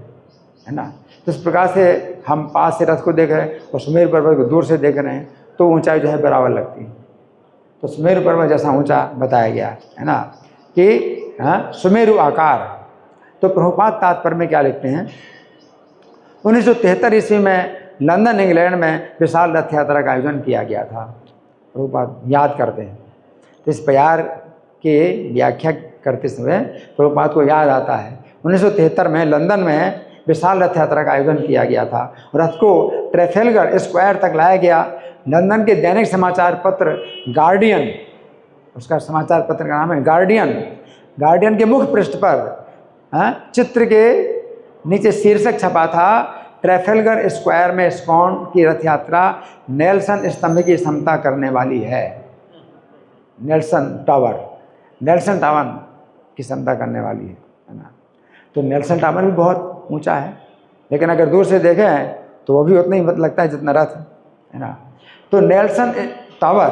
है ना। तो इस प्रकार से हम पास से रथ को देख रहे हैं और सुमेरु पर्वत को दूर से देख रहे हैं तो ऊंचाई जो है बराबर लगती है। तो सुमेरु पर्वत जैसा ऊंचा बताया गया है ना कि सुमेरु आकार। तो प्रभुपाद तात्पर्य में क्या लिखते हैं? 1973 ईस्वी में लंदन इंग्लैंड में विशाल रथ यात्रा का आयोजन किया गया था। प्रभुपाद याद करते हैं तो इस प्यार की व्याख्या करते समय प्रभुपाद को याद आता है 1973 में लंदन में विशाल रथ यात्रा का आयोजन किया गया था। रथ को ट्रैफेलगर स्क्वायर तक लाया गया। लंदन के दैनिक समाचार पत्र गार्डियन, उसका समाचार पत्र का नाम है गार्डियन के मुख्य पृष्ठ पर चित्र के नीचे शीर्षक छपा था, ट्रैफेलगर स्क्वायर में स्कॉन की रथ यात्रा नेल्सन स्तंभ की क्षमता करने वाली है। नेल्सन टावर की क्षमता करने वाली है ना। तो नेल्सन टावर भी बहुत ऊंचा है, लेकिन अगर दूर से देखें तो वो भी उतना ही लगता है जितना रथ है ना। तो नेल्सन टावर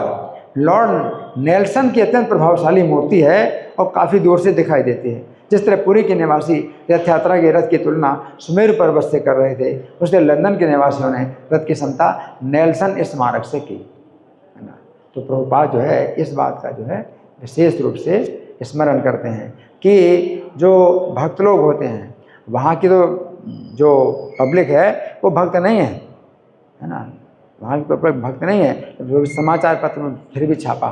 लॉर्ड नेल्सन की अत्यंत प्रभावशाली मूर्ति है और काफ़ी दूर से दिखाई देती है। जिस तरह पुरी के निवासी रथ यात्रा के रथ की तुलना सुमेरु पर्वत से कर रहे थे, उससे लंदन के निवासियों ने रथ की क्षमता नेल्सन स्मारक से की, है ना। तो प्रभुपाद जो है इस बात का जो है विशेष रूप से स्मरण करते हैं कि जो भक्त लोग होते हैं वहाँ की तो जो पब्लिक है वो भक्त नहीं है ना। वहाँ की पब्लिक भक्त नहीं है, तो समाचार पत्र में फिर भी छापा,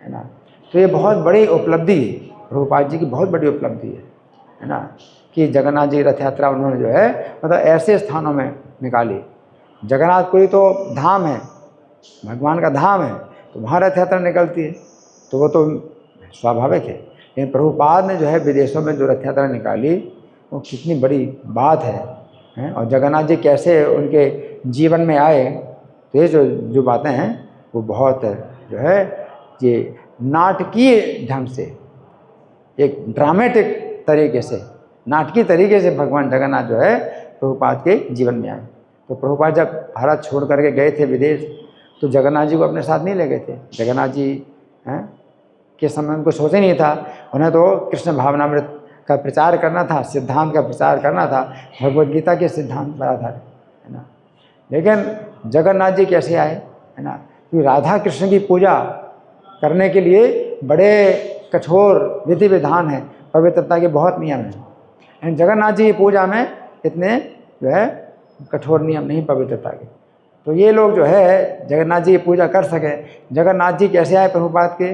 है ना। तो ये बहुत बड़ी उपलब्धि, प्रभुपाद जी की बहुत बड़ी उपलब्धि है ना कि जगन्नाथ जी रथ यात्रा उन्होंने जो है मतलब ऐसे स्थानों में निकाली। जगन्नाथपुरी तो धाम है, भगवान का धाम है, तो वहाँ रथ यात्रा निकलती है तो वो तो स्वाभाविक है। लेकिन प्रभुपाद ने जो है विदेशों में जो रथ यात्रा निकाली वो कितनी बड़ी बात है। और जगन्नाथ जी कैसे उनके जीवन में आए, तो ये जो बातें हैं वो बहुत जो है ये नाटकीय ढंग से, एक ड्रामेटिक तरीके से, नाटकीय तरीके से भगवान जगन्नाथ जो है प्रभुपाद के जीवन में आए। तो प्रभुपाद जब भारत छोड़ करके गए थे विदेश, तो जगन्नाथ जी को अपने साथ नहीं ले गए थे। जगन्नाथ जी के समय उनको सोचे नहीं था, उन्हें तो कृष्ण भावनामृत का प्रचार करना था, सिद्धांत का प्रचार करना था, भगवद गीता के सिद्धांत पर आधारित, है ना। लेकिन जगन्नाथ जी कैसे आए, है ना, कि राधा कृष्ण की पूजा करने के लिए बड़े कठोर विधि विधान है, पवित्रता के बहुत नियम हैं। जगन्नाथ जी की पूजा में इतने जो है कठोर नियम नहीं पवित्रता के। तो ये लोग जो है जगन्नाथ जी की पूजा कर सके। जगन्नाथ जी कैसे आए प्रभुपाद के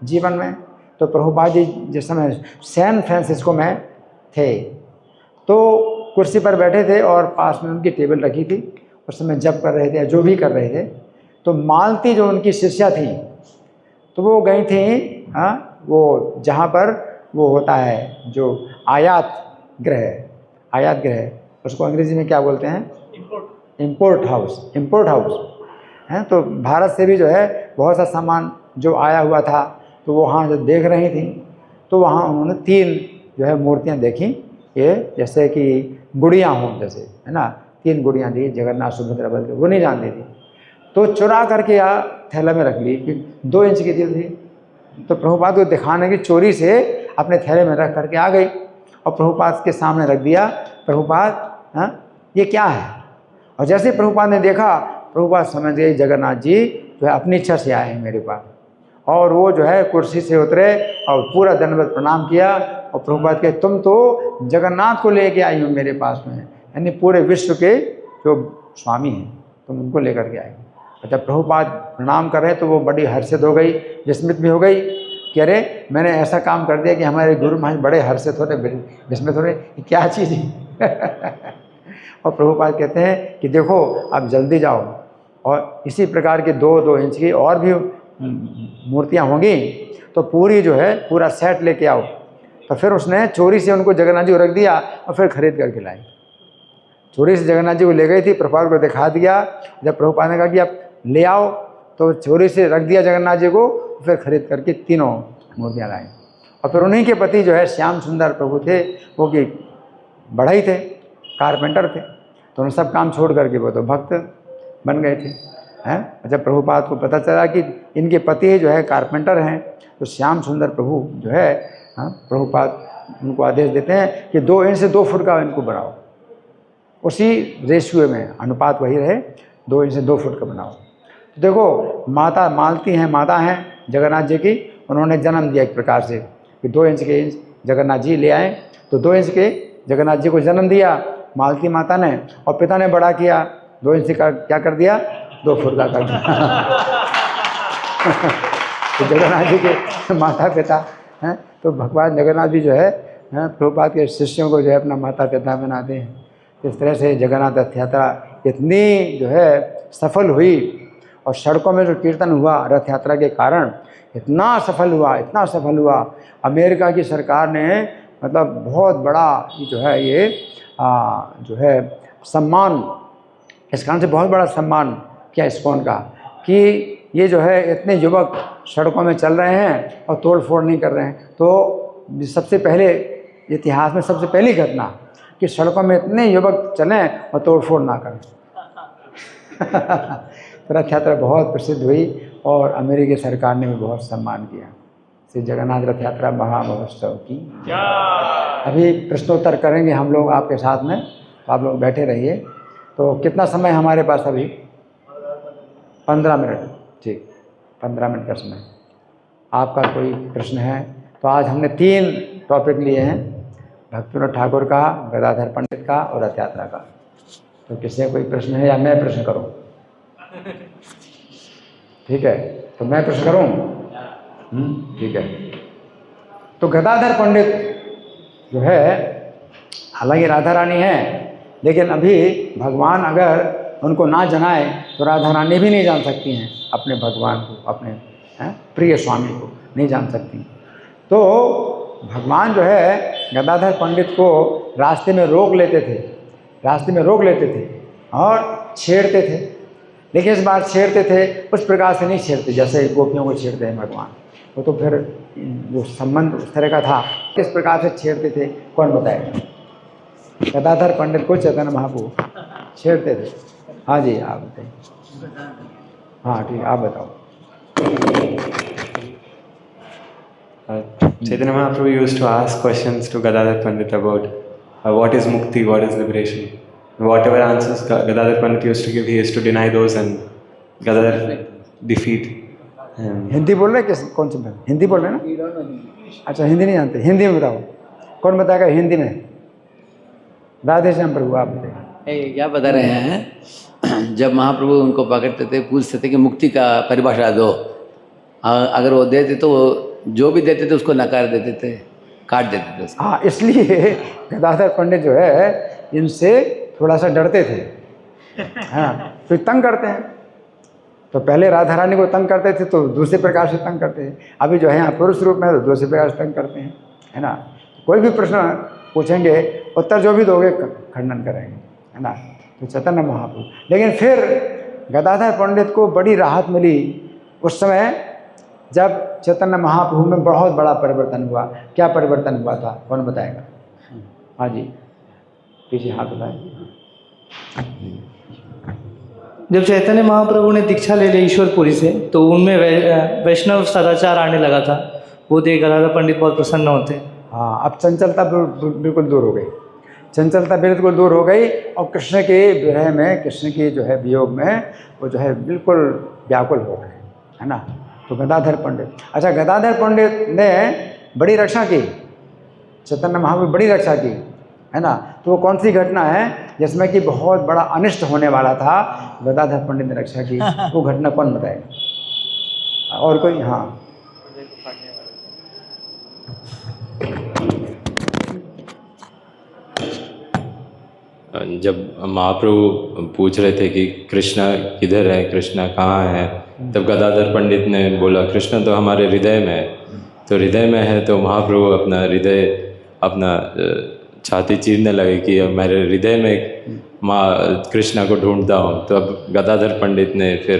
जीवन में? तो प्रभुपाद जी जिस समय सैन फ्रांसिस्को में थे तो कुर्सी पर बैठे थे और पास में उनकी टेबल रखी थी, उस समय जप कर रहे थे या जो भी कर रहे थे। तो मालती जो उनकी शिष्या थी तो वो गई थी वो जहाँ पर वो होता है जो आयात गृह, उसको अंग्रेजी में क्या बोलते हैं? इम्पोर्ट हाउस हैं। तो भारत से भी जो है बहुत सा सामान जो आया हुआ था तो वो वहाँ जब देख रही थी तो वहाँ उन्होंने 3 जो है मूर्तियाँ देखी, ये जैसे कि गुड़ियाँ हों जैसे, है ना, 3 गुड़ियाँ थी, जगन्नाथ सुभद्रा बलदेव, वो नहीं जानती थी। तो चुरा करके थैला में रख ली, 2 इंच की थी। तो प्रभुपाद को दिखाने की चोरी से अपने थैले में रख करके आ गई और प्रभुपाद के सामने रख दिया। प्रभुपाद ये क्या है? और जैसे प्रभुपाद ने देखा प्रभुपाद समझ गए जगन्नाथ जी जो है अपनी इच्छा से आए हैं मेरे पास। और वो जो है कुर्सी से उतरे और पूरा दंडवत प्रणाम किया और प्रभुपाद के तुम तो जगन्नाथ को लेके आई हो मेरे पास में, यानी पूरे विश्व के जो स्वामी हैं तुम उनको लेकर के आए। जब प्रभुपाद प्रणाम कर रहे तो वो बड़ी हर्षित हो गई, विस्मित भी हो गई कि अरे मैंने ऐसा काम कर दिया कि हमारे गुरु महाराज बड़े हर्षित हो रहे, विस्मित हो रहे, क्या चीज़ है। और प्रभुपाद कहते हैं कि देखो आप जल्दी जाओ और इसी प्रकार की 2-2 इंच की और भी मूर्तियाँ होंगी तो पूरी जो है पूरा सेट लेके आओ। तो फिर उसने चोरी से उनको जगन्नाथ जी को रख दिया और फिर खरीद करके लाई। चोरी से जगन्नाथ जी को ले गई थी, प्रभुपाद को दिखा दिया। जब प्रभुपाद ने कहा कि आप ले आओ तो चोरी से रख दिया जगन्नाथ जी को, फिर खरीद करके 3 मूर्तियाँ लाई। और फिर उन्हीं के पति जो है श्याम सुंदर प्रभु थे, वो कि बढ़ई थे, कारपेंटर थे, तो उन्हें सब काम छोड़ करके वो तो भक्त बन गए थे हैं। जब प्रभुपाद को पता चला कि इनके पति जो है कारपेंटर हैं तो श्याम सुंदर प्रभु जो है प्रभुपाद उनको आदेश देते हैं कि 2 इंच से 2 फुट का इनको बनाओ, उसी रेशियो में अनुपात वही रहे, 2 इंच से 2 फुट का बनाओ। तो देखो माता मालती हैं, माता हैं जगन्नाथ जी की, उन्होंने जन्म दिया एक प्रकार से कि 2 इंच के जगन्नाथ जी ले आए। तो 2 इंच के जगन्नाथ जी को जन्म दिया मालती माता ने, और पिता ने बड़ा किया 2 इंच का क्या कर दिया, 2 फुट का कर दिया। तो जगन्नाथ जी के माता पिता हैं, तो भगवान जगन्नाथ जी जो है प्रभुपाद के शिष्यों को जो है अपना माता पिता बनाते हैं। इस तरह से जगन्नाथ रथ यात्रा इतनी जो है सफल हुई, और सड़कों में जो कीर्तन हुआ रथ यात्रा के कारण इतना सफल हुआ, इतना सफल हुआ। अमेरिका की सरकार ने मतलब बहुत बड़ा जो है ये जो है सम्मान, इस कारण से बहुत बड़ा सम्मान किया इस्कॉन का कि ये जो है इतने युवक सड़कों में चल रहे हैं और तोड़ फोड़ नहीं कर रहे हैं। तो सबसे पहले इतिहास में सबसे पहली घटना कि सड़कों में इतने युवक चलें और तोड़ फोड़ ना करें। रथ यात्रा बहुत प्रसिद्ध हुई और अमेरिकी सरकार ने भी बहुत सम्मान किया। श्री जगन्नाथ रथ यात्रा महामहोत्सव की। अभी प्रश्नोत्तर करेंगे हम लोग आपके साथ में, तो आप लोग बैठे रहिए। तो कितना समय हमारे पास अभी? 15 मिनट। ठीक, 15 मिनट का समय। आपका कोई प्रश्न है तो आज हमने 3 टॉपिक लिए हैं, भक्तिविनोद ठाकुर का, गदाधर पंडित का और रथ यात्रा का। तो किसी कोई प्रश्न है या मैं प्रश्न करूं? ठीक है, तो मैं प्रश्न करूं? ठीक है। तो गदाधर पंडित जो है, हालांकि राधा रानी है, लेकिन अभी भगवान अगर उनको ना जनाए तो राधा रानी भी नहीं जान सकती हैं अपने भगवान को, अपने प्रिय स्वामी को नहीं जान सकती। तो भगवान जो है गदाधर पंडित को रास्ते में रोक लेते थे और छेड़ते थे। लेकिन इस बार छेड़ते थे उस प्रकार से नहीं छेड़ते जैसे गोपियों को छेड़ते हैं भगवान। वो तो फिर जो संबंध उस तरह का था, किस प्रकार से छेड़ते थे कौन बताएगा? गदाधर पंडित को चैतन्य महाप्रभु छेड़ते थे। हाँ जी, आप बताइए। हाँ ठीक, आप बताओ। Chaitanya Mahaprabhu used to ask questions to Gadadhar Pandit about what is mukti, what is liberation. Whatever answers Gadadhar Pandit used to give, he used to deny those and Gadadhar defeat. Hindi बोल रहे किस कौन सी हिंदी बोल रहे हैं ना? अच्छा, हिंदी नहीं जानते, हिंदी में बताओ। कौन बताएगा हिंदी में? राधे श्याम प्रभु, आप बताइए। क्या बता रहे हैं? जब महाप्रभु उनको पकड़ते थे, पूछते थे कि मुक्ति का परिभाषा दो, अगर वो देते तो जो भी देते थे उसको नकार देते थे, काट देते थे उसको। हाँ, इसलिए गदाधर पंडित जो है इनसे थोड़ा सा डरते थे। हाँ, तो तंग करते हैं। तो पहले राधा रानी को तंग करते थे तो दूसरे प्रकार से तंग करते हैं, अभी जो है यहाँ पुरुष रूप में तो दूसरे प्रकार से तंग करते हैं, है ना। कोई भी प्रश्न पूछेंगे, उत्तर जो भी दोगे खंडन करेंगे, है ना। तो चैतन्य महाप्रभु, लेकिन फिर गदाधर पंडित को बड़ी राहत मिली उस समय जब चैतन्य महाप्रभु में बहुत बड़ा परिवर्तन हुआ। क्या परिवर्तन हुआ था, कौन बताएगा? हाँ जी, पीछे हाथ बताएं। जब चैतन्य महाप्रभु ने दीक्षा ले ली ईश्वरपुरी से, तो उनमें वैष्णव सदाचार आने लगा था। वो देख गदाधर पंडित बहुत प्रसन्न होते हैं। हाँ, अब चंचलता बिल्कुल दूर हो गई। चंचलता बिल्कुल दूर हो गई और कृष्ण के विरह में, कृष्ण के जो है वियोग में वो जो है बिल्कुल व्याकुल हो गए, है ना। तो गदाधर पंडित, अच्छा गदाधर पंडित ने बड़ी रक्षा की, चैतन्य महाप्रभु बड़ी रक्षा की, है ना। तो वो कौन सी घटना है जिसमें कि बहुत बड़ा अनिष्ट होने वाला था, गदाधर पंडित ने रक्षा की, वो घटना कौन बताएगा? और कोई? हाँ, जब महाप्रभु पूछ रहे थे कि कृष्णा किधर है, कृष्णा कहाँ है, तब गदाधर पंडित ने बोला कृष्ण तो हमारे हृदय में है। तो हृदय में है तो महाप्रभु अपना हृदय, अपना छाती चीरने लगे कि अब मेरे हृदय में माँ कृष्णा को ढूंढता हूँ। तो अब गदाधर पंडित ने फिर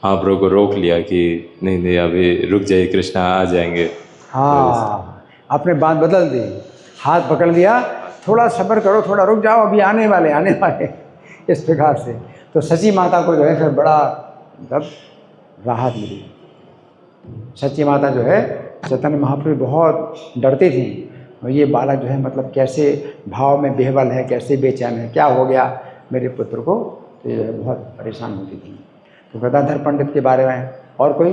महाप्रभु को रोक लिया कि नहीं नहीं अभी रुक जाइए, कृष्णा आ जाएंगे। हाँ, आपने बात बदल दी, हाथ पकड़ लिया, थोड़ा सब्र करो, थोड़ा रुक जाओ, अभी आने वाले इस प्रकार से। तो सची माता को जो है फिर बड़ा मतलब राहत मिली। सची माता जो है चैतन्य महाप्रभु बहुत डरती थी, और ये बालक जो है मतलब कैसे भाव में बेहवल है, कैसे बेचैन है, क्या हो गया मेरे पुत्र को, तो ये बहुत परेशान होती थी। तो गदाधर पंडित के बारे में और कोई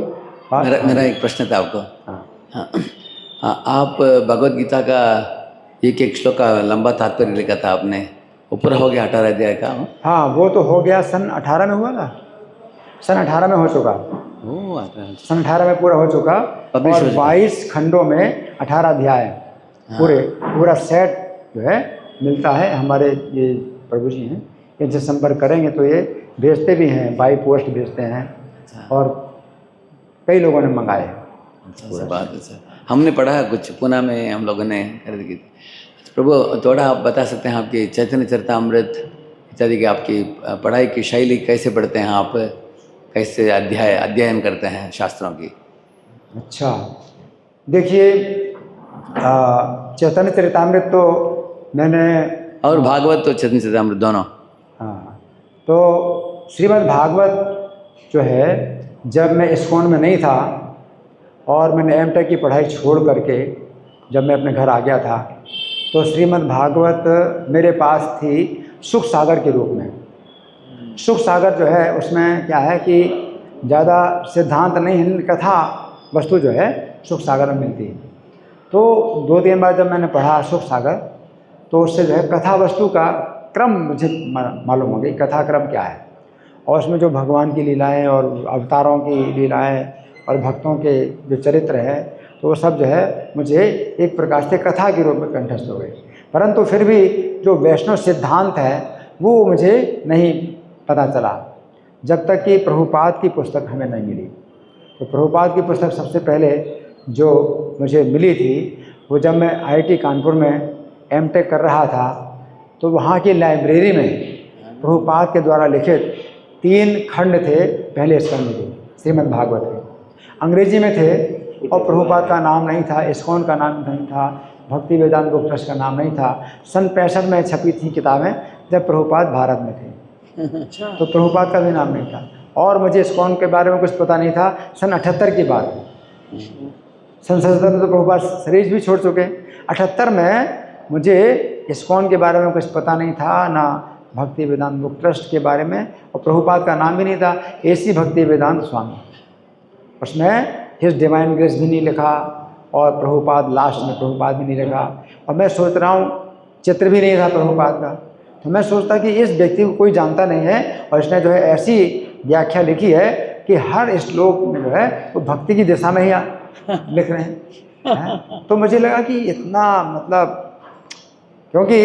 बात? मेरा एक प्रश्न था आपको। हाँ, हाँ, आप भगवत गीता का एक श्लोक का लंबा तात्पर्य लिखा था आपने, वो पूरा हो गया 18 अध्याय का? हाँ, वो तो हो गया, सन 18 में हुआ था, सन 18 में हो चुका, सन 18 में पूरा हो चुका, और 22 खंडों में 18 अध्याय पूरा सेट जो है मिलता है। हमारे ये प्रभु जी हैं, इनसे संपर्क करेंगे तो ये भेजते भी हैं, बाई पोस्ट भेजते हैं, और कई लोगों ने मंगाए हैं। अच्छा, बात है सर, हमने पढ़ा है कुछ, पुणे में हम लोगों ने खरीद की थी। प्रभु थोड़ा आप बता सकते हैं आपकी चैतन्य चरितामृत इत्यादि की आपकी पढ़ाई की शैली कैसे पढ़ते हैं आप, कैसे अध्ययन करते हैं शास्त्रों की? अच्छा, देखिए चैतन्य चरितामृत तो मैंने, और भागवत तो चैतन्य चरितामृत दोनों? हाँ, तो श्रीमद् भागवत जो है जब मैं इस्कॉन में नहीं था और मैंने एमटेक की पढ़ाई छोड़ करके जब मैं अपने घर आ गया था, तो श्रीमद् भागवत मेरे पास थी सुख सागर के रूप में। सुख सागर जो है उसमें क्या है कि ज़्यादा सिद्धांत नहीं है, कथा वस्तु जो है सुख सागर में मिलती है। तो 2-3 बार जब मैंने पढ़ा सुख सागर, तो उससे जो है कथा वस्तु का क्रम मुझे मालूम हो गई, कथा क्रम क्या है, और उसमें जो भगवान की लीलाएं और अवतारों की लीलाएं और भक्तों के जो चरित्र है, तो वो सब जो है मुझे एक प्रकार से कथा के रूप में कंठस्थ हो गए। परंतु फिर भी जो वैष्णव सिद्धांत है वो मुझे नहीं पता चला जब तक कि प्रभुपाद की पुस्तक हमें नहीं मिली। तो प्रभुपाद की पुस्तक सबसे पहले जो मुझे मिली थी, वो जब मैं IIT कानपुर में एमटेक कर रहा था, तो वहाँ की लाइब्रेरी में प्रभुपाद के द्वारा लिखित 3 खंड थे, पहले स्कंद के श्रीमद् भागवत के, अंग्रेजी में थे, और प्रभुपाद का नाम नहीं था, इस्कॉन का नाम नहीं था, भक्ति वेदांत बुक ट्रस्ट का नाम नहीं था। सन 65 में छपी थी किताबें, जब प्रभुपाद भारत में थे, तो प्रभुपाद का भी नाम नहीं था। और मुझे इस्कॉन के बारे में कुछ पता नहीं था। सन 78 की बात है, सन 77 में तो प्रभुपाद शरीर भी छोड़ चुके। 78 में मुझे इस्कॉन के बारे में कुछ पता नहीं था, ना भक्ति वेदांत बुक ट्रस्ट के बारे में, और प्रभुपाद का नाम भी नहीं था। AC भक्ति वेदांत स्वामी, उसमें हिज डिवाइन ग्रेस भी नहीं लिखा, और प्रभुपाद लास्ट में प्रभुपाद भी नहीं लिखा, और मैं सोच रहा हूँ चित्र भी नहीं था प्रभुपाद का। तो मैं सोचता कि इस व्यक्ति को कोई जानता नहीं है, और इसने जो है ऐसी व्याख्या लिखी है कि हर श्लोक में जो है वो भक्ति की दिशा में ही लिख रहे हैं। तो मुझे लगा कि इतना मतलब, क्योंकि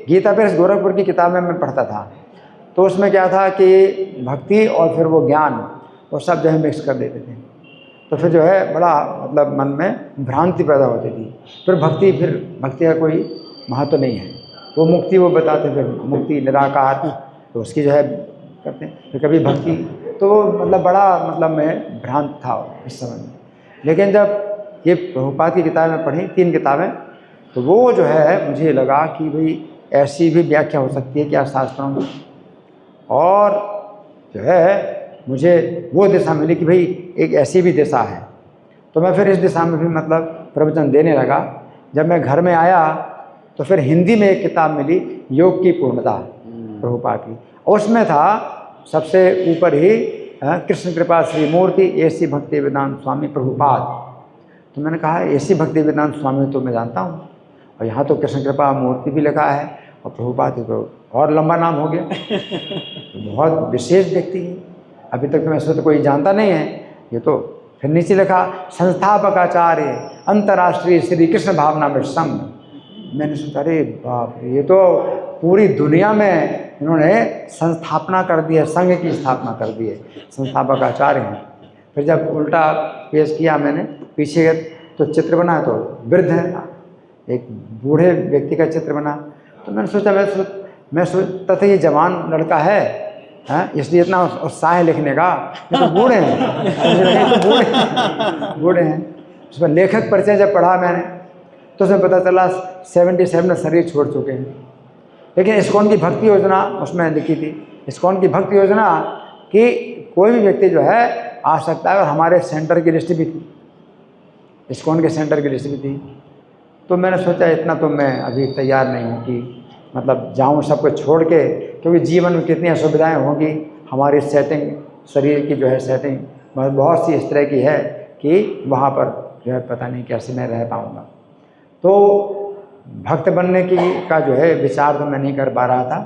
गीता प्रेस गोरखपुर की किताब में मैं पढ़ता था, तो उसमें क्या था कि भक्ति और फिर वो ज्ञान, वो सब जो है मिक्स कर देते थे। तो फिर जो है बड़ा मतलब मन में भ्रांति पैदा होती थी। फिर भक्ति का कोई महत्व नहीं है, वो मुक्ति वो बताते, फिर मुक्ति निराकार, तो उसकी जो है करते हैं। फिर कभी भक्ति, तो वो मतलब बड़ा मतलब मैं भ्रांत था इस समय में। लेकिन जब ये प्रभुपाद की किताबें पढ़ी, 3 किताबें, तो वो जो है मुझे लगा कि भाई ऐसी भी व्याख्या हो सकती है क्या शास्त्रों में, और जो है मुझे वो दिशा मिली कि भाई एक ऐसी भी दिशा है। तो मैं फिर इस दिशा में भी मतलब प्रवचन देने लगा। जब मैं घर में आया तो फिर हिंदी में एक किताब मिली योग की पूर्णता प्रभुपाद की, और उसमें था सबसे ऊपर ही कृष्ण कृपा श्री मूर्ति ऐसी भक्ति वेदांत स्वामी प्रभुपाद। तो मैंने कहा ऐसी भक्ति वेदांत स्वामी तो मैं जानता हूँ, और यहाँ तो कृष्ण कृपा मूर्ति भी लिखा है और प्रभुपाद तो और लंबा नाम हो गया। तो बहुत विशेष व्यक्ति है, अभी तक मैं इसको तो कोई जानता नहीं है। ये तो फिर नीचे लिखा संस्थापक आचार्य अंतर्राष्ट्रीय श्री कृष्ण भावना में संघ। मैंने सोचा अरे बाप रे, ये तो पूरी दुनिया में इन्होंने संस्थापना कर दी है, संघ की स्थापना कर दी है, संस्थापक आचार्य हैं। फिर जब उल्टा पेश किया मैंने पीछे तो चित्र बना तो वृद्ध है, एक बूढ़े व्यक्ति का चित्र बना। तो मैंने सोचा मैं सोचता था ये जवान लड़का है, इसलिए इतना उत्साह है लिखने का, ये तो बूढ़े हैं, ये तो बूढ़े हैं। उसमें लेखक परिचय जब पढ़ा मैंने तो उसमें पता चला 77 में शरीर छोड़ चुके हैं। लेकिन इस्कॉन की भक्ति योजना उसमें लिखी थी, इस्कॉन की भक्ति योजना कि कोई भी व्यक्ति जो है आ सकता है, और हमारे सेंटर की लिस्ट भी थी, इस्कॉन के सेंटर की लिस्ट भी थी। तो मैंने सोचा इतना तो मैं अभी तैयार नहीं हूँ कि मतलब जाऊँ सब कुछ छोड़ के, क्योंकि जीवन में कितनी असुविधाएं होंगी, हमारी सेटिंग शरीर की जो है सेटिंग बहुत सी इस तरह की है कि वहाँ पर जो है पता नहीं कैसे मैं रह पाऊँगा। तो भक्त बनने की का जो है विचार तो मैं नहीं कर पा रहा था।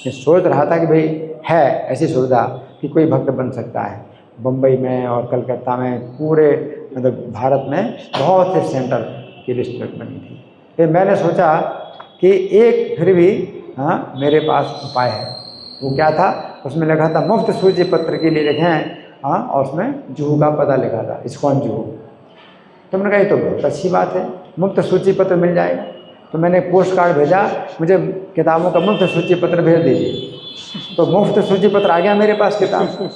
मैं सोच रहा था कि भाई है ऐसी सुविधा कि कोई भक्त बन सकता है। बम्बई में और कलकत्ता में पूरे मतलब भारत में बहुत से सेंटर की लिस्ट बनी थी। फिर मैंने सोचा कि एक फिर भी मेरे पास उपाय है। वो क्या था, उसमें लिखा था मुफ्त सूची पत्र के लिए लिखें, और उसमें जुहू का पता लिखा था, इस्कॉन जुहू। तो मैंने कहा ये तो बहुत अच्छी बात है, मुफ्त सूची पत्र मिल जाएगा। तो मैंने पोस्ट कार्ड भेजा, मुझे किताबों का मुफ्त सूची पत्र भेज दीजिए। तो मुफ्त सूची पत्र आ गया मेरे पास किताब।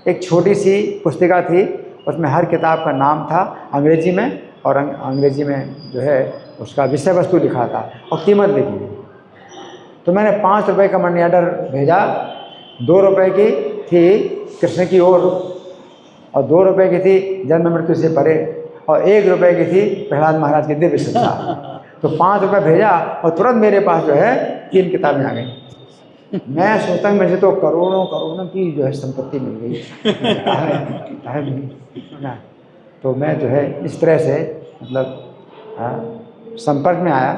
एक छोटी सी पुस्तिका थी, उसमें हर किताब का नाम था अंग्रेजी में, और अंग्रेजी में जो है उसका विषय वस्तु लिखा था और कीमत लिखी थी। तो मैंने 5 रुपये का मनी ऑर्डर भेजा। 2 रुपये की थी कृष्ण की ओर, और 2 रुपये की थी जन्म मृत्यु से परे, और 1 रुपये की थी प्रहलाद महाराज की दिव्य शिक्षा। तो 5 रुपये भेजा और तुरंत मेरे पास जो है 3 किताबें आ गई। मैं सोचता हूँ मुझे तो करोड़ों की जो है संपत्ति मिल गई है। तो मैं जो है इस तरह से मतलब संपर्क में आया।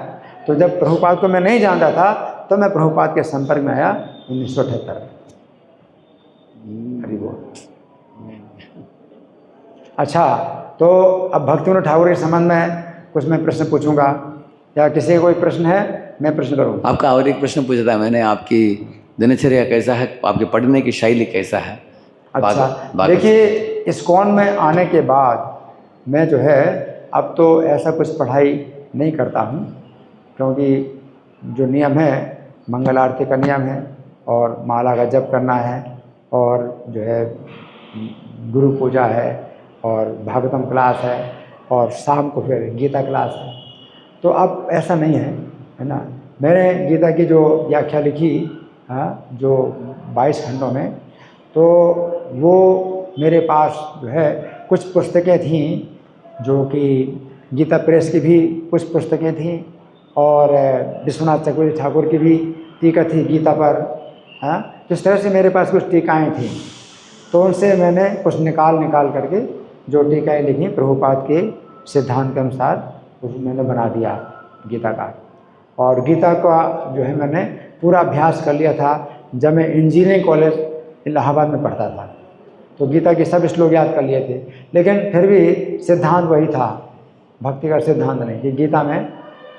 तो जब प्रभुपाद को मैं नहीं जानता था तो मैं प्रभुपाद के संपर्क में आया 1978 में। हरि बोल। अच्छा, तो अब भक्तिविनोद ठाकुर के संबंध में कुछ मैं प्रश्न पूछूंगा, या किसी का कोई प्रश्न है मैं प्रश्न करूँ? आपका और एक प्रश्न पूछा था मैंने, आपकी दिनचर्या कैसा है, आपके पढ़ने की शैली कैसा है? अच्छा, देखिए इस्कॉन में आने के बाद मैं जो है अब तो ऐसा कुछ पढ़ाई नहीं करता हूँ, क्योंकि जो नियम है मंगल आरती का नियम है, और माला का जप करना है, और जो है गुरु पूजा है, और भागवतम क्लास है, और शाम को फिर गीता क्लास है। तो अब ऐसा नहीं है ना। मैंने गीता की जो व्याख्या लिखी जो 22 खंडों में, तो वो मेरे पास जो है कुछ पुस्तकें थीं, जो कि गीता प्रेस की भी कुछ पुस्तकें थीं, और विश्वनाथ चक्रवर्ती ठाकुर की भी टीका थी गीता पर। इस तरह से मेरे पास कुछ टीकाएँ थीं, तो उनसे मैंने कुछ निकाल करके जो टीकाएँ लिखी प्रभुपाद के सिद्धांत के अनुसार मैंने बना दिया गीता का। और गीता का जो है मैंने पूरा अभ्यास कर लिया था जब मैं इंजीनियरिंग कॉलेज इलाहाबाद में पढ़ता था। तो गीता के सब श्लोक याद कर लिए थे, लेकिन फिर भी सिद्धांत वही था, भक्ति का सिद्धांत नहीं। कि गीता में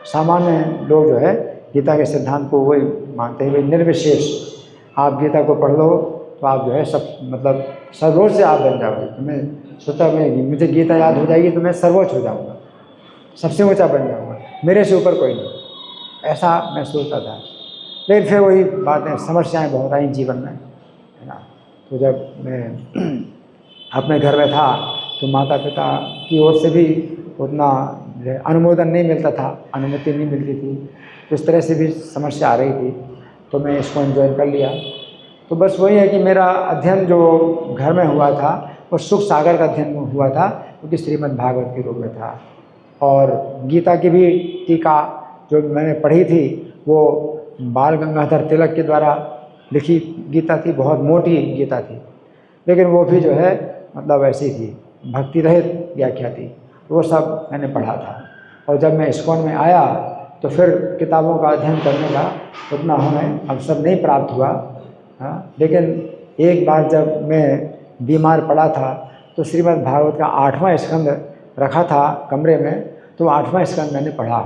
सामान्य लोग जो है गीता के सिद्धांत को वही मानते हैं, वही निर्विशेष। आप गीता को पढ़ लो तो आप जो है सब मतलब सर्वोच्च से आप बन जाओगे। तो मैं सोचा मुझे गीता याद हो जाएगी तो मैं सर्वोच्च हो जाऊँगा, सबसे ऊंचा बन जाऊँगा, मेरे से ऊपर कोई नहीं, ऐसा मैं सोचता था। लेकिन फिर वही बातें, समस्याएं बहुत आई जीवन में, है ना। तो जब मैं अपने घर में था तो माता पिता की ओर से भी उतना अनुमोदन नहीं मिलता था, अनुमति नहीं मिलती थी, तो इस तरह से भी समस्या आ रही थी। तो मैं इसको ज्वाइन कर लिया। तो बस वही है कि मेरा अध्ययन जो घर में हुआ था वो सुख सागर का अध्ययन हुआ था, क्योंकि श्रीमद् भागवत के रूप में था। और गीता की भी टीका जो मैंने पढ़ी थी वो बाल गंगाधर तिलक के द्वारा लिखी गीता थी, बहुत मोटी गीता थी, लेकिन वो भी जो है मतलब ऐसी थी, भक्ति रहित व्याख्या थी। वो सब मैंने पढ़ा था। और जब मैं इस्कॉन में आया तो फिर किताबों का अध्ययन करने का उतना हमें अवसर नहीं प्राप्त हुआ। हाँ, लेकिन एक बार जब मैं बीमार पड़ा था तो श्रीमद् भागवत का 8वां स्कंद रखा था कमरे में, तो 8वां स्कंद मैंने पढ़ा।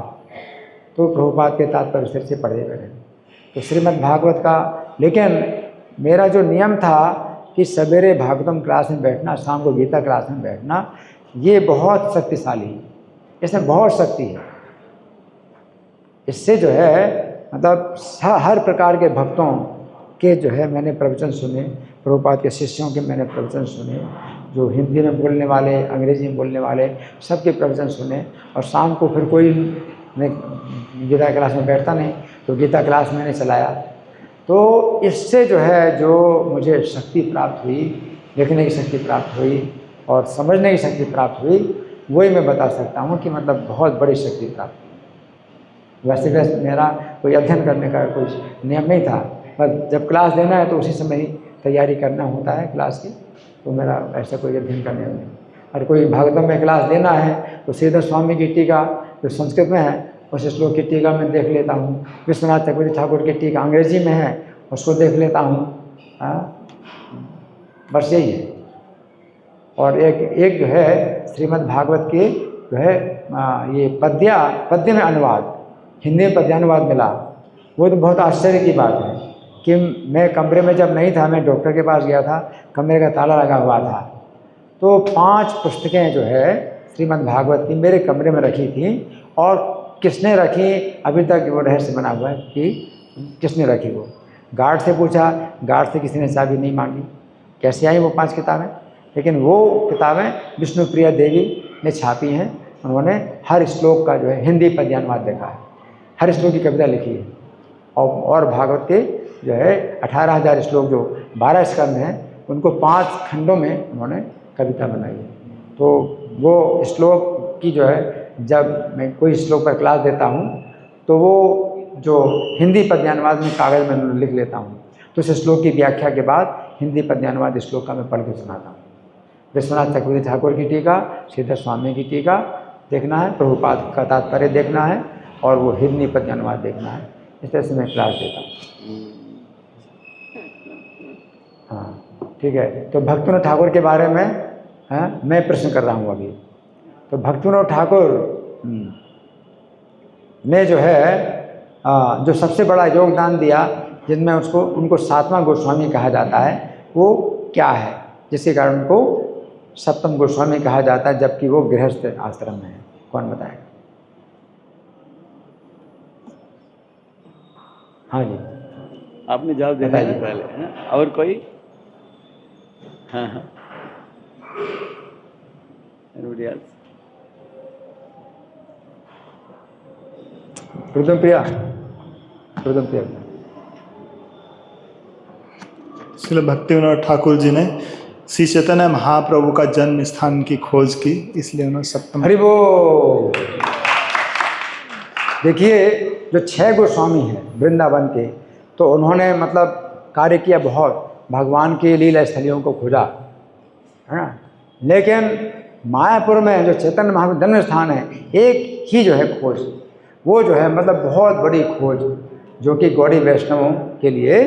तो प्रभुपाद के तात्पर्य से पढ़े मैंने तो श्रीमद् भागवत का। लेकिन मेरा जो नियम था कि सवेरे भागवतम क्लास में बैठना, शाम को गीता क्लास में बैठना, ये बहुत शक्तिशाली है, इसमें बहुत शक्ति है। इससे जो है मतलब हर प्रकार के भक्तों के जो है मैंने प्रवचन सुने, प्रभुपाद के शिष्यों के मैंने प्रवचन सुने, जो हिंदी में बोलने वाले, अंग्रेजी में बोलने वाले, सबके प्रवचन सुने। और शाम को फिर कोई गीता क्लास में बैठता नहीं तो गीता क्लास मैंने चलाया। तो इससे जो है जो मुझे शक्ति प्राप्त हुई, लिखने की शक्ति प्राप्त हुई और समझने की शक्ति प्राप्त हुई, वही मैं बता सकता हूँ कि मतलब बहुत बड़ी शक्ति प्राप्त हुई। वैसे मेरा कोई अध्ययन करने का कोई नियम नहीं था, बस जब क्लास देना है तो उसी समय ही तैयारी करना होता है क्लास की, तो मेरा ऐसा कोई अध्ययन का नियम नहीं। और कोई भागवतम में क्लास देना है तो श्रीधर स्वामी की टीका जो संस्कृत में है उस श्लोक की टीका मैं देख लेता हूँ, विश्वनाथ चक्रवर्ती ठाकुर की टीका अंग्रेजी में है उसको देख लेता हूँ। हाँ, बस यही है। और एक जो है श्रीमद् भागवत के जो है ये पद्य में अनुवाद, हिंदी में पद्यानुवाद मिला, वो तो बहुत आश्चर्य की बात है कि मैं कमरे में जब नहीं था, मैं डॉक्टर के पास गया था, कमरे का ताला लगा हुआ था, तो 5 पुस्तकें जो है श्रीमद् भागवत की मेरे कमरे में रखी थी। और किसने रखी अभी तक वो रहस्य बना हुआ है कि किसने रखी। वो गार्ड से पूछा, गार्ड से किसी ने चाबी नहीं मांगी, कैसे आई वो 5 किताबें। लेकिन वो किताबें विष्णुप्रिया देवी ने छापी हैं, उन्होंने हर श्लोक का जो है हिंदी पद्यानुवाद देखा है, हर श्लोक की कविता लिखी है। और भागवत के जो है 18,000 श्लोक जो 12 स्कंद हैं उनको 5 खंडों में उन्होंने कविता बनाई है। तो वो श्लोक की जो है जब मैं कोई श्लोक पर क्लास देता हूँ तो वो जो हिंदी पद्यानुवाद में कागज़ में लिख लेता हूँ, तो उस श्लोक की व्याख्या के बाद हिंदी पद्यानुवाद श्लोक का मैं पढ़ के सुनाता हूँ। विश्वनाथ चक्रवर्ती ठाकुर की टीका, श्रीधर स्वामी की टीका देखना है, प्रभुपाद का तात्पर्य देखना है और वो हिंदी पद्यानुवाद देखना है। इस तरह से मैं क्लास देता हूँ। हाँ, ठीक है। तो भक्तिविनोद ठाकुर के बारे में मैं प्रश्न कर रहा हूँ अभी। तो भक्तिविनोद ठाकुर ने जो है जो सबसे बड़ा योगदान दिया, जिनमें उनको 7वां गोस्वामी कहा जाता है, वो क्या है जिसके कारण उनको 7म गोस्वामी कहा जाता है, जबकि वो गृहस्थ आश्रम में है? कौन बताएगा? हाँ जी, आपने जवाब देना है पहले, है ना? और कोई? हाँ हाँ, Anybody else? प्रथम प्रिया। श्रील भक्तिविनोद ठाकुर जी ने श्री चैतन्य महाप्रभु का जन्म स्थान की खोज की, इसलिए उन्होंने 7म। हरि बोल। देखिए, जो 6 गोस्वामी हैं वृंदावन के, तो उन्होंने मतलब कार्य किया बहुत, भगवान की लीला स्थलियों को खोजा, है ना। लेकिन मायापुर में जो चैतन्य महाप्रभु जन्म स्थान है, एक ही जो है खोज, वो जो है मतलब बहुत बड़ी खोज, जो कि गौड़ी वैष्णवों के लिए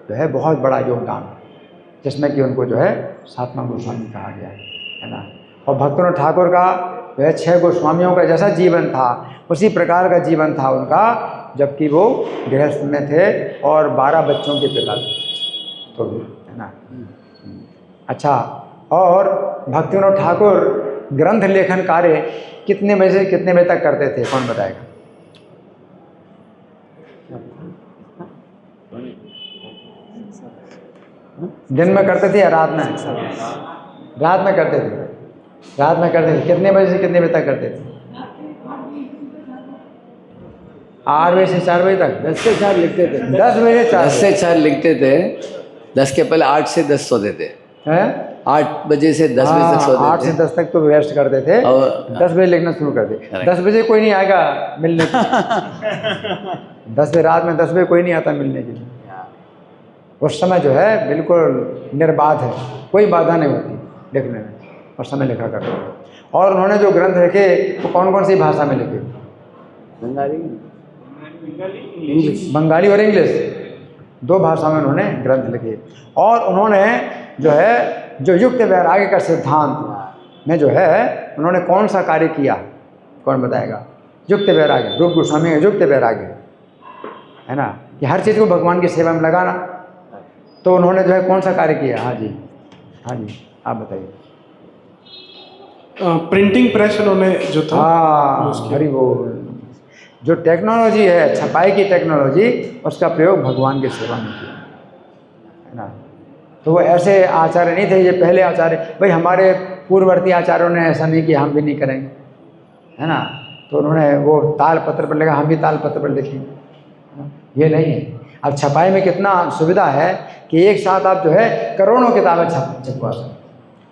जो है बहुत बड़ा योगदान, जिसमें कि उनको जो है 7वां गोस्वामी कहा गया है ना। और भक्तिविनोद ठाकुर का जो है 6 गोस्वामियों का जैसा जीवन था उसी प्रकार का जीवन था उनका, जबकि वो गृहस्थ में थे और 12 बच्चों के पिता थे, तो है ना। अच्छा, और भक्तिविनोद ठाकुर ग्रंथ लेखन कार्य कितने बजे से कितने बजे तक करते थे? कौन बताएगा? दिन में करते थे या रात में? रात में करते थे। रात में करते थे। कितने बजे से कितने बजे तक करते थे? 8 बजे से 4 बजे तक। 10 से 4 लिखते थे। 10 बजे 4 10 से 4 लिखते थे, 10 के पहले 8 से 10 सोते थे। है 8 बजे से 10 बजे तक सोते 8 से 10 तक तो रेस्ट करते थे, और 10 बजे लिखना शुरू कर दे। Correct. 10 बजे कोई नहीं आएगा मिलने के लिए। 10 बजे रात में 10 बजे कोई नहीं आता मिलने के लिए। उस समय जो है बिल्कुल निर्बाध है, कोई बाधा नहीं होती लिखने में, उस समय लिखा करते हैं। और उन्होंने जो ग्रंथ लिखे वो कौन कौन सी भाषा में लिखे? बंगाली और इंग्लिश, 2 भाषा में उन्होंने ग्रंथ लिखे। और उन्होंने जो है जो युक्त वैराग्य का सिद्धांत में जो है उन्होंने कौन सा कार्य किया, कौन बताएगा? युक्त वैराग्य, रूप गोस्वामी का युक्त वैराग्य है ना, कि हर चीज़ को भगवान की सेवा में लगाना। तो उन्होंने जो है कौन सा कार्य किया? हाँ जी, हाँ जी, आप बताइए। प्रिंटिंग प्रेस उन्होंने जो था हाँ, हरि बोल। जो टेक्नोलॉजी है, छपाई की टेक्नोलॉजी, उसका प्रयोग भगवान की सेवा में किया है ना। तो वो ऐसे आचार्य नहीं थे, ये पहले आचार्य, भाई हमारे पूर्ववर्ती आचार्यों ने ऐसा नहीं किया, हम भी नहीं करेंगे, है ना। तो उन्होंने वो ताल पत्र पर लिखा, हम भी ताल पत्र पर लिखेंगे, ये नहीं है। अब छपाई में कितना सुविधा है कि एक साथ आप जो है करोड़ों किताबें छपवा सकते,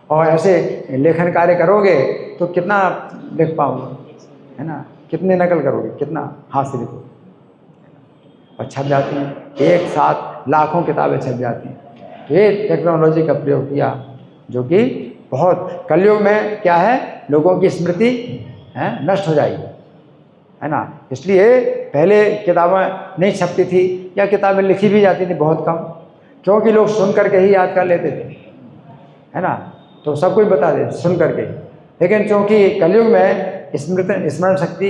और ऐसे लेखन कार्य करोगे तो कितना लिख पाओगे, है ना, कितने नकल करोगे, कितना हाथ से लिखोगे, और छप जाती हैं, एक साथ लाखों किताबें छप जाती हैं। तो ये टेक्नोलॉजी का प्रयोग किया, जो कि बहुत कलयुग में क्या है, लोगों की स्मृति है नष्ट हो जाएगी, है ना। इसलिए पहले किताबें नहीं छपती थी, या किताबें लिखी भी जाती थी बहुत कम, क्योंकि लोग सुन करके ही याद कर लेते थे, है ना। तो सब कुछ बता देते सुन करके। लेकिन क्योंकि कलयुग में स्मरण शक्ति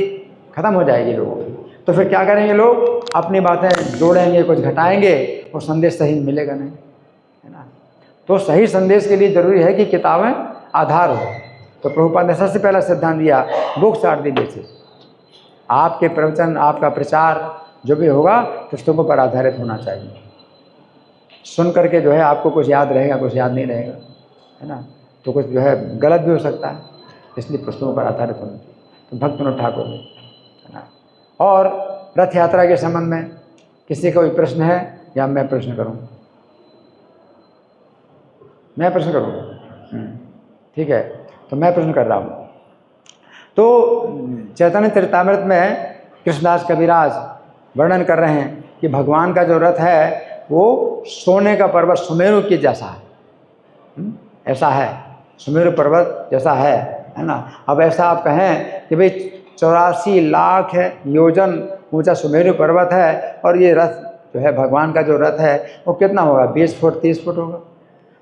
खत्म हो जाएगी लोगों की, तो फिर क्या करेंगे लोग, अपनी बातें जोड़ेंगे, कुछ घटाएंगे, और संदेश सही मिलेगा नहीं, है ना। तो सही संदेश के लिए ज़रूरी है कि किताबें आधार हो। तो प्रभुपाद ने सबसे पहला सिद्धांत दिया, बुक्स आर द बेसिस। आपके प्रवचन, आपका प्रचार जो भी होगा पुस्तकों पर आधारित होना चाहिए। सुन करके जो है आपको कुछ याद रहेगा, कुछ याद नहीं रहेगा, है ना, तो कुछ जो है गलत भी हो सकता है, इसलिए पुस्तकों पर आधारित होना चाहिए। तो भक्त विनोद ठाकुर ने, है ना। और रथ यात्रा के संबंध में किसी का कोई प्रश्न है, या मैं प्रश्न करूं? मैं प्रश्न करूं? ठीक है, तो मैं प्रश्न कर रहा हूं। तो चैतन्य चरितामृत में कृष्णदास कविराज वर्णन कर रहे हैं कि भगवान का जो रथ है वो सोने का पर्वत सुमेरु के जैसा है, ऐसा है, सुमेरु पर्वत जैसा है ना। अब ऐसा आप कहें कि भाई 84 लाख योजन ऊंचा सुमेरु पर्वत है, और ये रथ जो है भगवान का जो रथ है वो कितना होगा, 20 फुट 30 फुट होगा।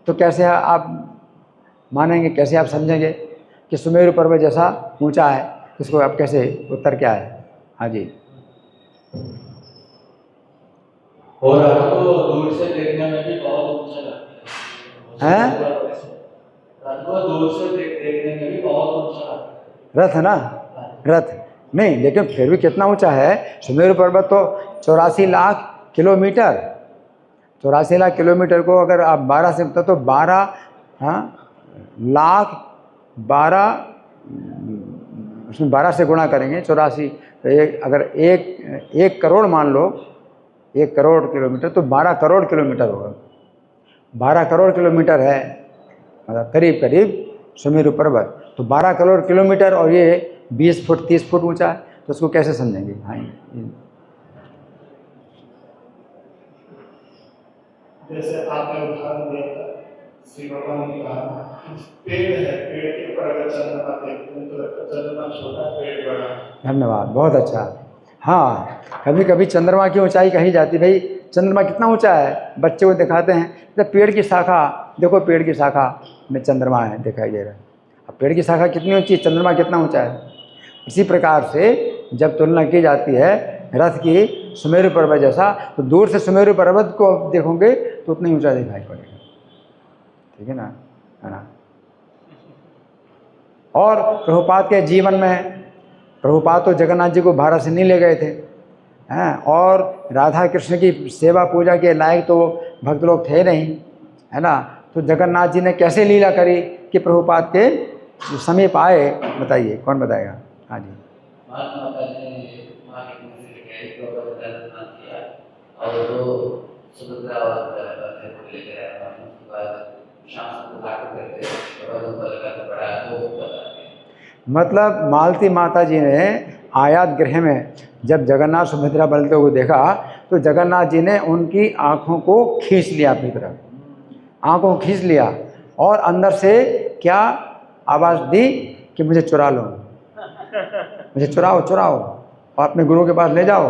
तो कैसे आप मानेंगे, कैसे आप समझेंगे कि सुमेरु पर्वत जैसा ऊंचा है? इसको आप कैसे, उत्तर क्या है? हाँ जी। और आपको दूर से देखने में भी बहुत ऊंचा लगता है, रथ को दूर से देखने में भी बहुत ऊंचा लगता है। रथ है ना, रथ नहीं, लेकिन फिर भी कितना ऊंचा है सुमेरु पर्वत? तो 84 लाख किलोमीटर, 84 लाख किलोमीटर को अगर आप 12 से तो 12 लाख 12 उसमें 12 से गुणा करेंगे 84, तो अगर एक करोड़ मान लो, 1 करोड़ किलोमीटर, तो 12 करोड़ किलोमीटर होगा। 12 करोड़ किलोमीटर है, मतलब करीब करीब सुमेरु पर्वत। तो 12 करोड़ किलोमीटर, और ये 20 फुट 30 फुट ऊंचा है, तो उसको कैसे समझेंगे? हाँ, जैसे आपने उदाहरण दिया था, श्री भगवान ने कहा पेड़ है, पेड़ के ऊपर अगर चंद्रमा देखते हैं तो लगता है चंद्रमा छोटा, पेड़ बड़ा। धन्यवाद, बहुत अच्छा। हाँ, कभी कभी चंद्रमा की ऊंचाई कही जाती, भाई चंद्रमा कितना ऊंचा है, बच्चे को दिखाते हैं, जब पेड़ की शाखा देखो, पेड़ की शाखा में चंद्रमा है दिखाई दे रहा है। अब पेड़ की शाखा कितनी ऊंची, चंद्रमा कितना ऊंचा है। इसी प्रकार से जब तुलना की जाती है रथ की सुमेरु पर्वत जैसा, तो दूर से सुमेरु पर्वत को देखोगे तो उतना ही ऊंचा दिखाई पड़ेगा, ठीक है ना, है ना। और प्रभुपाद के जीवन में, प्रभुपाद तो जगन्नाथ जी को भारत से नहीं ले गए थे, हैं, और राधा कृष्ण की सेवा पूजा के लायक तो भक्त लोग थे नहीं, है ना। तो जगन्नाथ जी ने कैसे लीला करी कि प्रभुपाद के समीप आए, बताइए, कौन बताएगा? हाँ जी। महात्मा ने और तो सुभद्रा और लेकर आया, उसके बाद शाम को लाकर करते और उनको लगा तो बड़ा वो बताते हैं। मतलब मालती माता जी ने आयात गृह में जब जगन्नाथ सुभद्रा बलते हुए देखा तो जगन्नाथ जी ने उनकी आँखों को खींच लिया अपनी तरफ, आँखों को खींच लिया और अंदर से क्या आवाज़ दी कि मुझे चुरा लो, मुझे चुराओ चुराओ और अपने गुरु के पास ले जाओ,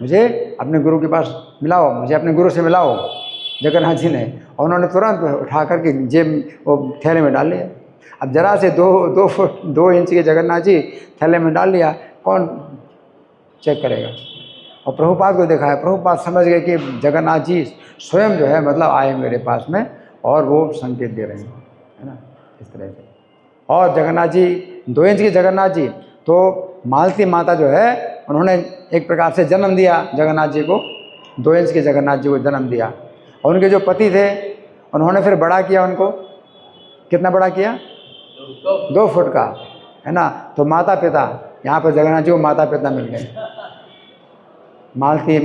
मुझे अपने गुरु के पास मिलाओ, मुझे अपने गुरु से मिलाओ जगन्नाथ जी ने। और उन्होंने तुरंत उठा करके जेब वो थैले में डाल लिया। अब जरा से 2 इंच के जगन्नाथ जी थैले में डाल लिया, कौन चेक करेगा। और प्रभुपाद को देखा है, प्रभुपाद समझ गए कि जगन्नाथ जी स्वयं जो है मतलब आए मेरे पास में और वो संकेत दे रहे हैं, है ना, इस तरह से। और जगन्नाथ जी 2 इंच के जगन्नाथ जी तो मालती माता जो है उन्होंने एक प्रकार से जन्म दिया जगन्नाथ जी को, 2 इंच के जगन्नाथ जी को जन्म दिया। और उनके जो पति थे उन्होंने फिर बड़ा किया उनको, कितना बड़ा किया, 2 फुट का, है ना। तो माता पिता, यहाँ पर जगन्नाथ जी को माता पिता मिल गए, मालती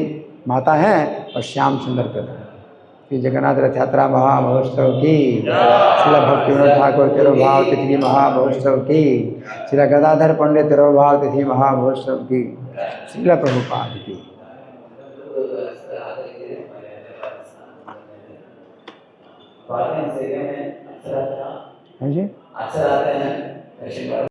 माता हैं और श्याम सुंदर पिता। श्री जगन्नाथ रथ यात्रा महामहोत्सव की, श्रील भक्ति विनोद ठाकुर तिरुभाव तिथि महामहोत्सव की, श्रील गदाधर पंडित तिरुभाव तिथि महामहोत्सव की, श्रील प्रभुपाद की। हाँ जी, अक्सर आते हैं